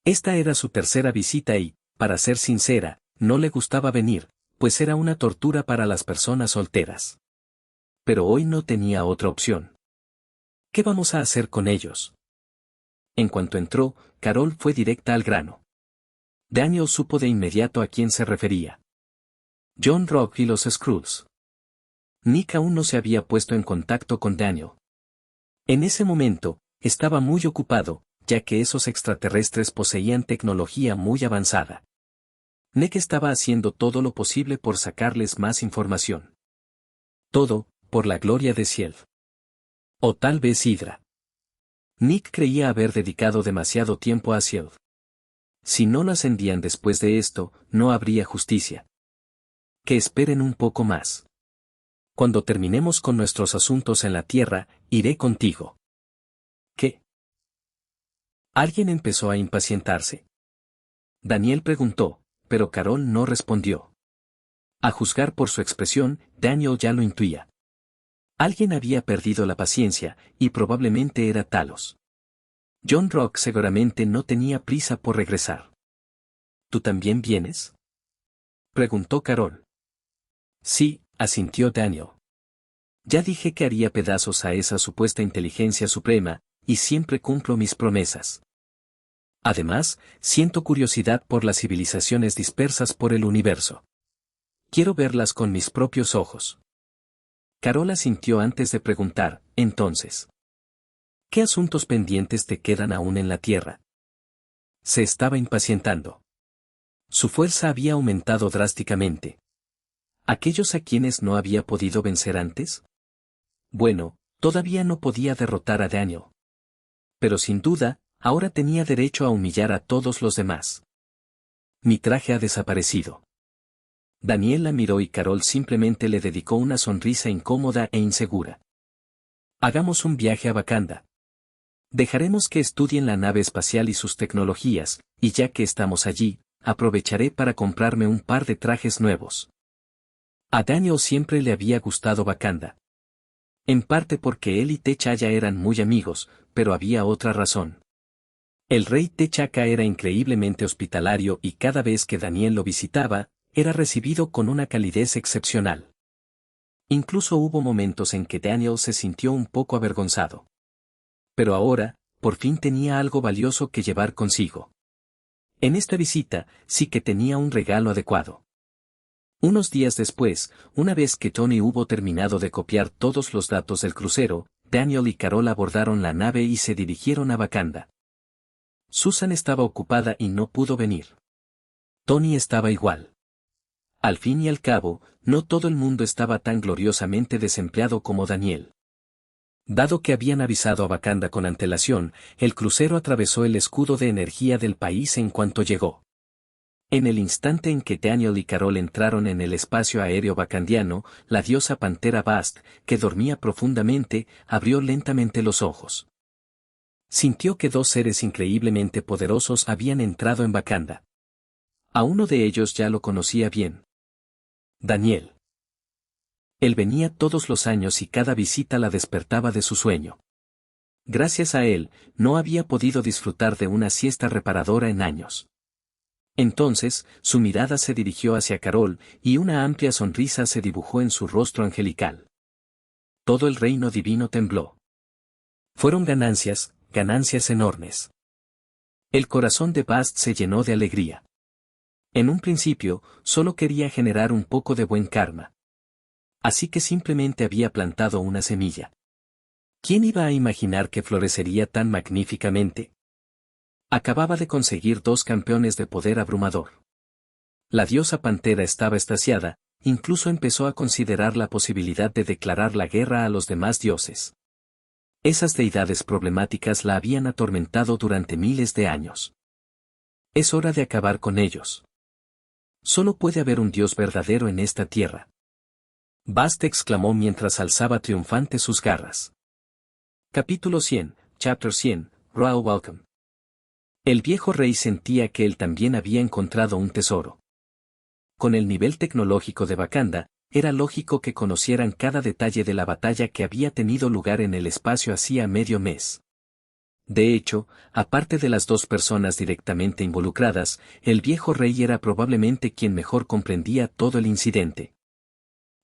Speaker 2: Esta era su tercera visita y, para ser sincera, no le gustaba venir, pues era una tortura para las personas solteras. Pero hoy no tenía otra opción. ¿Qué vamos a hacer con ellos? En cuanto entró, Carol fue directa al grano. Daniel supo de inmediato a quién se refería. John Rock y los Skrulls. Nick aún no se había puesto en contacto con Daniel. En ese momento, estaba muy ocupado, ya que esos extraterrestres poseían tecnología muy avanzada. Nick estaba haciendo todo lo posible por sacarles más información. Todo, por la gloria de Ciel. O tal vez Hydra. Nick creía haber dedicado demasiado tiempo a Ciel. Si no lo ascendían después de esto, no habría justicia. Que esperen un poco más. Cuando terminemos con nuestros asuntos en la Tierra, iré contigo. ¿Qué? Alguien empezó a impacientarse. Daniel preguntó, pero Carol no respondió. A juzgar por su expresión, Daniel ya lo intuía. Alguien había perdido la paciencia, y probablemente era Talos. John Rock seguramente no tenía prisa por regresar. ¿Tú también vienes? Preguntó Carol. Sí, asintió Daniel. Ya dije que haría pedazos a esa supuesta inteligencia suprema, y siempre cumplo mis promesas. Además, siento curiosidad por las civilizaciones dispersas por el universo. Quiero verlas con mis propios ojos. Carol asintió antes de preguntar, entonces. ¿Qué asuntos pendientes te quedan aún en la Tierra? Se estaba impacientando. Su fuerza había aumentado drásticamente. ¿Aquellos a quienes no había podido vencer antes? Bueno, todavía no podía derrotar a Daniel. Pero sin duda, ahora tenía derecho a humillar a todos los demás. Mi traje ha desaparecido. Daniel la miró y Carol simplemente le dedicó una sonrisa incómoda e insegura. Hagamos un viaje a Wakanda. Dejaremos que estudien la nave espacial y sus tecnologías, y ya que estamos allí, aprovecharé para comprarme un par de trajes nuevos. A Daniel siempre le había gustado Wakanda. En parte porque él y T'Challa eran muy amigos, pero había otra razón. El rey T'Chaka era increíblemente hospitalario y cada vez que Daniel lo visitaba, era recibido con una calidez excepcional. Incluso hubo momentos en que Daniel se sintió un poco avergonzado. Pero ahora, por fin tenía algo valioso que llevar consigo. En esta visita, sí que tenía un regalo adecuado. Unos días después, una vez que Tony hubo terminado de copiar todos los datos del crucero, Daniel y Carol abordaron la nave y se dirigieron a Wakanda. Susan estaba ocupada y no pudo venir. Tony estaba igual. Al fin y al cabo, no todo el mundo estaba tan gloriosamente desempleado como Daniel. Dado que habían avisado a Wakanda con antelación, el crucero atravesó el escudo de energía del país en cuanto llegó. En el instante en que Daniel y Carol entraron en el espacio aéreo wakandiano, la diosa pantera Bast, que dormía profundamente, abrió lentamente los ojos. Sintió que dos seres increíblemente poderosos habían entrado en Wakanda. A uno de ellos ya lo conocía bien. Daniel. Él venía todos los años y cada visita la despertaba de su sueño. Gracias a él, no había podido disfrutar de una siesta reparadora en años. Entonces, su mirada se dirigió hacia Carol, y una amplia sonrisa se dibujó en su rostro angelical. Todo el reino divino tembló. Fueron ganancias, ganancias enormes. El corazón de Bast se llenó de alegría. En un principio, solo quería generar un poco de buen karma. Así que simplemente había plantado una semilla. ¿Quién iba a imaginar que florecería tan magníficamente? Acababa de conseguir 2 campeones de poder abrumador. La diosa pantera estaba extasiada, incluso empezó a considerar la posibilidad de declarar la guerra a los demás dioses. Esas deidades problemáticas la habían atormentado durante miles de años. Es hora de acabar con ellos. Solo puede haber un dios verdadero en esta tierra. Bast exclamó mientras alzaba triunfante sus garras. Capítulo 100, Chapter 100, Royal Welcome. El viejo rey sentía que él también había encontrado un tesoro. Con el nivel tecnológico de Wakanda, era lógico que conocieran cada detalle de la batalla que había tenido lugar en el espacio hacía medio mes. De hecho, aparte de las 2 personas directamente involucradas, el viejo rey era probablemente quien mejor comprendía todo el incidente.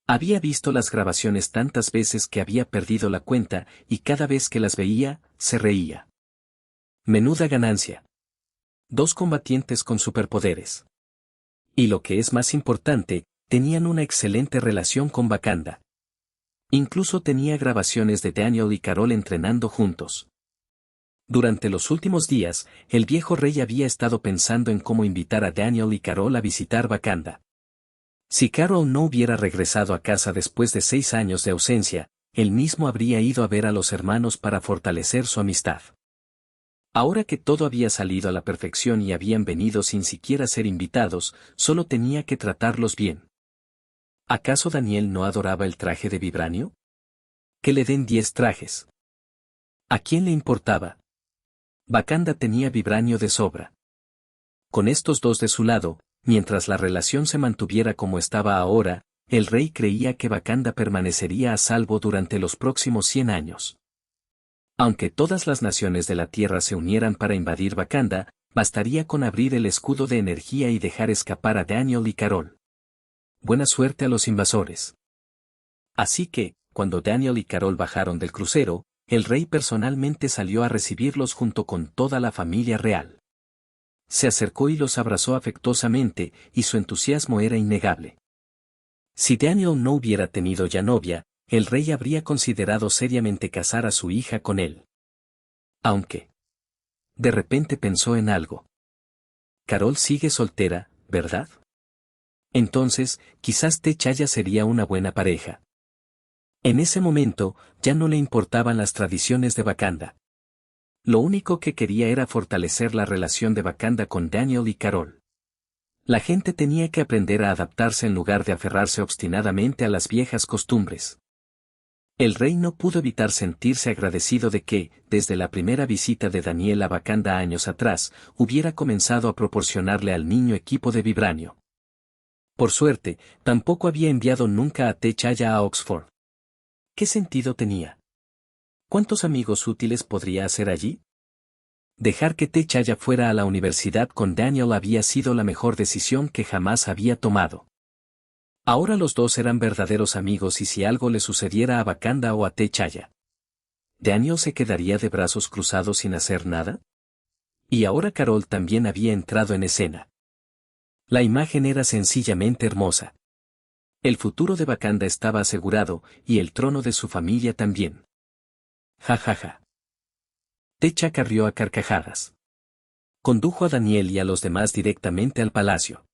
Speaker 2: Había visto las grabaciones tantas veces que había perdido la cuenta, y cada vez que las veía, se reía. Menuda ganancia. 2 combatientes con superpoderes. Y lo que es más importante, tenían una excelente relación con Wakanda. Incluso tenía grabaciones de Daniel y Carol entrenando juntos. Durante los últimos días, el viejo rey había estado pensando en cómo invitar a Daniel y Carol a visitar Wakanda. Si Carol no hubiera regresado a casa después de 6 años de ausencia, él mismo habría ido a ver a los hermanos para fortalecer su amistad. Ahora que todo había salido a la perfección y habían venido sin siquiera ser invitados, solo tenía que tratarlos bien. ¿Acaso Daniel no adoraba el traje de vibranio? Que le den 10 trajes. ¿A quién le importaba? Wakanda tenía vibranio de sobra. Con estos 2 de su lado, mientras la relación se mantuviera como estaba ahora, el rey creía que Wakanda permanecería a salvo durante los próximos 100 años. Aunque todas las naciones de la Tierra se unieran para invadir Wakanda, bastaría con abrir el escudo de energía y dejar escapar a Daniel y Carol. Buena suerte a los invasores. Así que, cuando Daniel y Carol bajaron del crucero, el rey personalmente salió a recibirlos junto con toda la familia real. Se acercó y los abrazó afectuosamente, y su entusiasmo era innegable. Si Daniel no hubiera tenido ya novia, el rey habría considerado seriamente casar a su hija con él. Aunque. De repente pensó en algo. Carol sigue soltera, ¿verdad? Entonces, quizás T'Challa sería una buena pareja. En ese momento, ya no le importaban las tradiciones de Wakanda. Lo único que quería era fortalecer la relación de Wakanda con Daniel y Carol. La gente tenía que aprender a adaptarse en lugar de aferrarse obstinadamente a las viejas costumbres. El rey no pudo evitar sentirse agradecido de que, desde la primera visita de Daniel a Wakanda años atrás, hubiera comenzado a proporcionarle al niño equipo de vibranio. Por suerte, tampoco había enviado nunca a T'Challa a Oxford. ¿Qué sentido tenía? ¿Cuántos amigos útiles podría hacer allí? Dejar que T'Challa fuera a la universidad con Daniel había sido la mejor decisión que jamás había tomado. Ahora los 2 eran verdaderos amigos y si algo le sucediera a Wakanda o a T'Challa, ¿Daniel se quedaría de brazos cruzados sin hacer nada? Y ahora Carol también había entrado en escena. La imagen era sencillamente hermosa. El futuro de Wakanda estaba asegurado, y el trono de su familia también. Ja ja ja. T'Challa rió a carcajadas. Condujo a Daniel y a los demás directamente al palacio.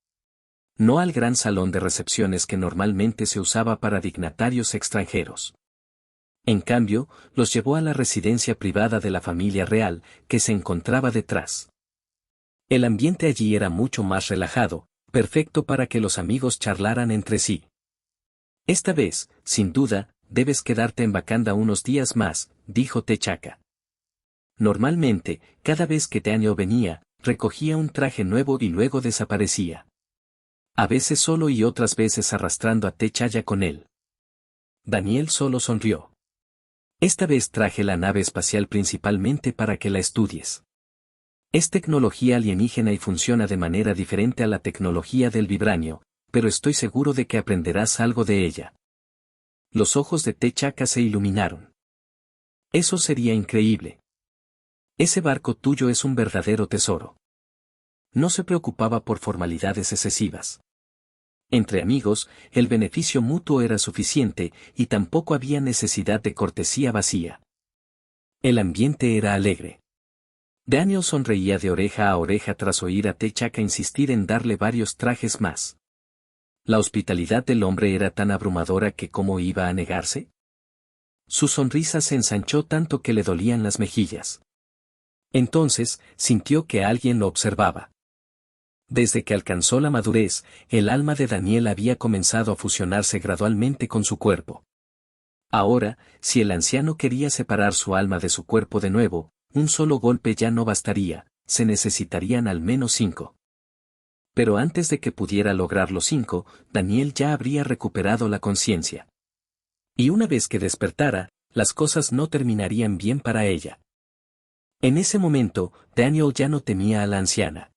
Speaker 2: No al gran salón de recepciones que normalmente se usaba para dignatarios extranjeros. En cambio, los llevó a la residencia privada de la familia real, que se encontraba detrás. El ambiente allí era mucho más relajado, perfecto para que los amigos charlaran entre sí. Esta vez, sin duda, debes quedarte en Wakanda unos días más, dijo T'Chaka. Normalmente, cada vez que Daniel venía, recogía un traje nuevo y luego desaparecía. A veces solo y otras veces arrastrando a T'Challa con él. Daniel solo sonrió. Esta vez traje la nave espacial principalmente para que la estudies. Es tecnología alienígena y funciona de manera diferente a la tecnología del vibranio, pero estoy seguro de que aprenderás algo de ella. Los ojos de T'Chaka se iluminaron. Eso sería increíble. Ese barco tuyo es un verdadero tesoro. No se preocupaba por formalidades excesivas. Entre amigos, el beneficio mutuo era suficiente y tampoco había necesidad de cortesía vacía. El ambiente era alegre. Daniel sonreía de oreja a oreja tras oír a T'Chaka insistir en darle varios trajes más. ¿La hospitalidad del hombre era tan abrumadora que cómo iba a negarse? Su sonrisa se ensanchó tanto que le dolían las mejillas. Entonces, sintió que alguien lo observaba. Desde que alcanzó la madurez, el alma de Daniel había comenzado a fusionarse gradualmente con su cuerpo. Ahora, si el anciano quería separar su alma de su cuerpo de nuevo, un solo golpe ya no bastaría, se necesitarían al menos 5. Pero antes de que pudiera lograr los 5, Daniel ya habría recuperado la conciencia. Y una vez que despertara, las cosas no terminarían bien para ella. En ese momento, Daniel ya no temía a la anciana.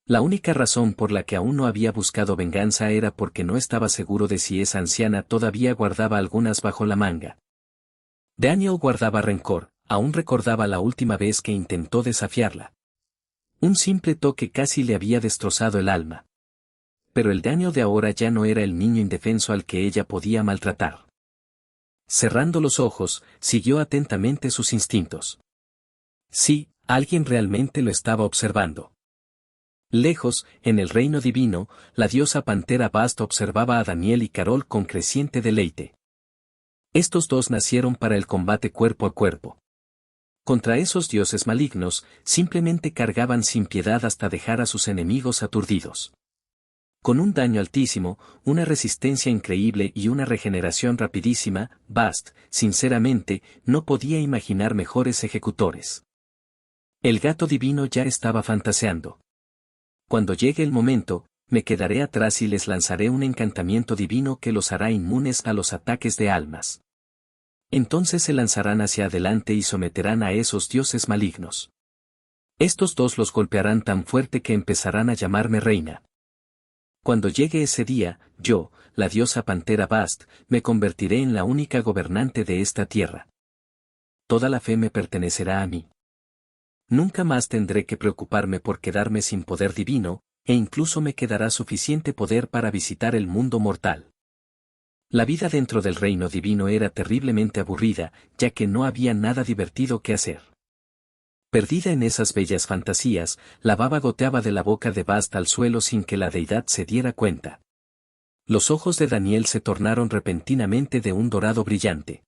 Speaker 2: La única razón por la que aún no había buscado venganza era porque no estaba seguro de si esa anciana todavía guardaba algunas bajo la manga. Daniel guardaba rencor, aún recordaba la última vez que intentó desafiarla. Un simple toque casi le había destrozado el alma. Pero el Daniel de ahora ya no era el niño indefenso al que ella podía maltratar. Cerrando los ojos, siguió atentamente sus instintos. Sí, alguien realmente lo estaba observando. Lejos, en el reino divino, la diosa pantera Bast observaba a Daniel y Carol con creciente deleite. Estos dos nacieron para el combate cuerpo a cuerpo. Contra esos dioses malignos, simplemente cargaban sin piedad hasta dejar a sus enemigos aturdidos. Con un daño altísimo, una resistencia increíble y una regeneración rapidísima, Bast, sinceramente, no podía imaginar mejores ejecutores. El gato divino ya estaba fantaseando. Cuando llegue el momento, me quedaré atrás y les lanzaré un encantamiento divino que los hará inmunes a los ataques de almas. Entonces se lanzarán hacia adelante y someterán a esos dioses malignos. Estos dos los golpearán tan fuerte que empezarán a llamarme reina. Cuando llegue ese día, yo, la diosa pantera Bast, me convertiré en la única gobernante de esta tierra. Toda la fe me pertenecerá a mí. Nunca más tendré que preocuparme por quedarme sin poder divino, e incluso me quedará suficiente poder para visitar el mundo mortal. La vida dentro del reino divino era terriblemente aburrida, ya que no había nada divertido que hacer. Perdida en esas bellas fantasías, la baba goteaba de la boca de Bast al suelo sin que la deidad se diera cuenta. Los ojos de Daniel se tornaron repentinamente de un dorado brillante.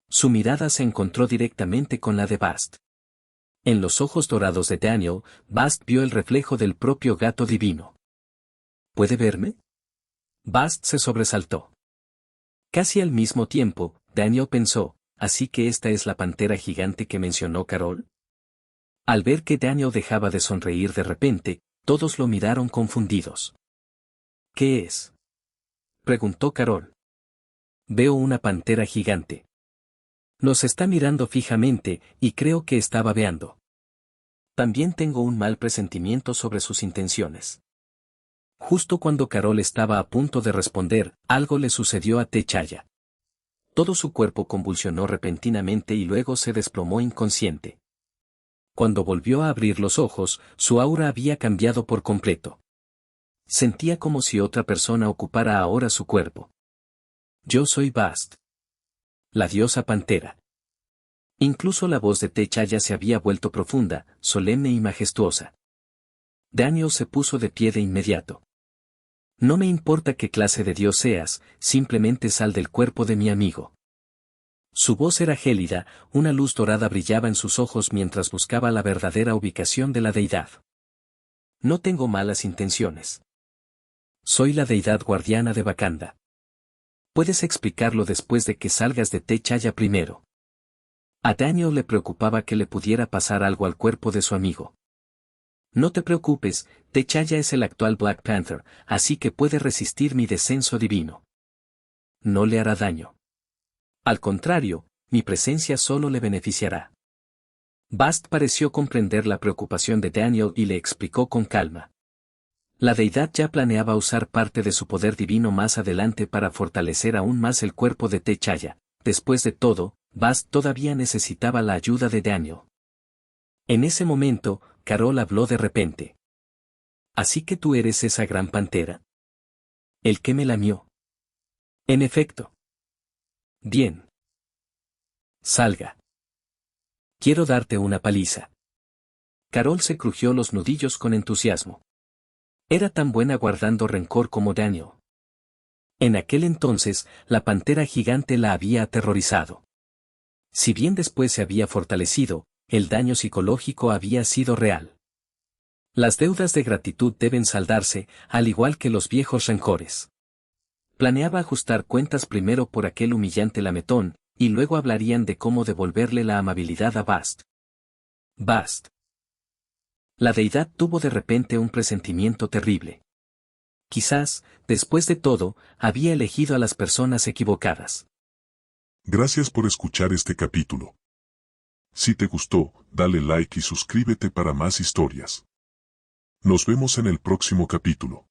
Speaker 2: Su mirada se encontró directamente con la de Bast. En los ojos dorados de Daniel, Bast vio el reflejo del propio gato divino. ¿Puede verme? Bast se sobresaltó. Casi al mismo tiempo, Daniel pensó, ¿así que esta es la pantera gigante que mencionó Carol? Al ver que Daniel dejaba de sonreír de repente, todos lo miraron confundidos. ¿Qué es? Preguntó Carol. Veo una pantera gigante. Nos está mirando fijamente, y creo que está babeando. También tengo un mal presentimiento sobre sus intenciones. Justo cuando Carol estaba a punto de responder, algo le sucedió a T'Challa. Todo su cuerpo convulsionó repentinamente y luego se desplomó inconsciente. Cuando volvió a abrir los ojos, su aura había cambiado por completo. Sentía como si otra persona ocupara ahora su cuerpo. Yo soy Bast, la diosa pantera. Incluso la voz de T'Challa se había vuelto profunda, solemne y majestuosa. Daniel se puso de pie de inmediato. No me importa qué clase de Dios seas, simplemente sal del cuerpo de mi amigo. Su voz era gélida, una luz dorada brillaba en sus ojos mientras buscaba la verdadera ubicación de la deidad. No tengo malas intenciones. Soy la deidad guardiana de Wakanda. Puedes explicarlo después de que salgas de T'Challa primero. A Daniel le preocupaba que le pudiera pasar algo al cuerpo de su amigo. No te preocupes, T'Challa es el actual Black Panther, así que puede resistir mi descenso divino. No le hará daño. Al contrario, mi presencia solo le beneficiará. Bast pareció comprender la preocupación de Daniel y le explicó con calma. La deidad ya planeaba usar parte de su poder divino más adelante para fortalecer aún más el cuerpo de T'Challa. Después de todo, Bast todavía necesitaba la ayuda de Daniel. En ese momento, Carol habló de repente. ¿Así que tú eres esa gran pantera? ¿El que me lamió? En efecto. Bien. Salga. Quiero darte una paliza. Carol se crujió los nudillos con entusiasmo. Era tan buena guardando rencor como Daniel. En aquel entonces, la pantera gigante la había aterrorizado. Si bien después se había fortalecido, el daño psicológico había sido real. Las deudas de gratitud deben saldarse, al igual que los viejos rencores. Planeaba ajustar cuentas primero por aquel humillante lametón, y luego hablarían de cómo devolverle la amabilidad a Bast. Bast. La deidad tuvo de repente un presentimiento terrible. Quizás, después de todo, había elegido a las personas equivocadas.
Speaker 1: Gracias por escuchar este capítulo. Si te gustó, dale like y suscríbete para más historias. Nos vemos en el próximo capítulo.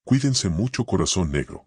Speaker 1: Cuídense mucho, corazón negro.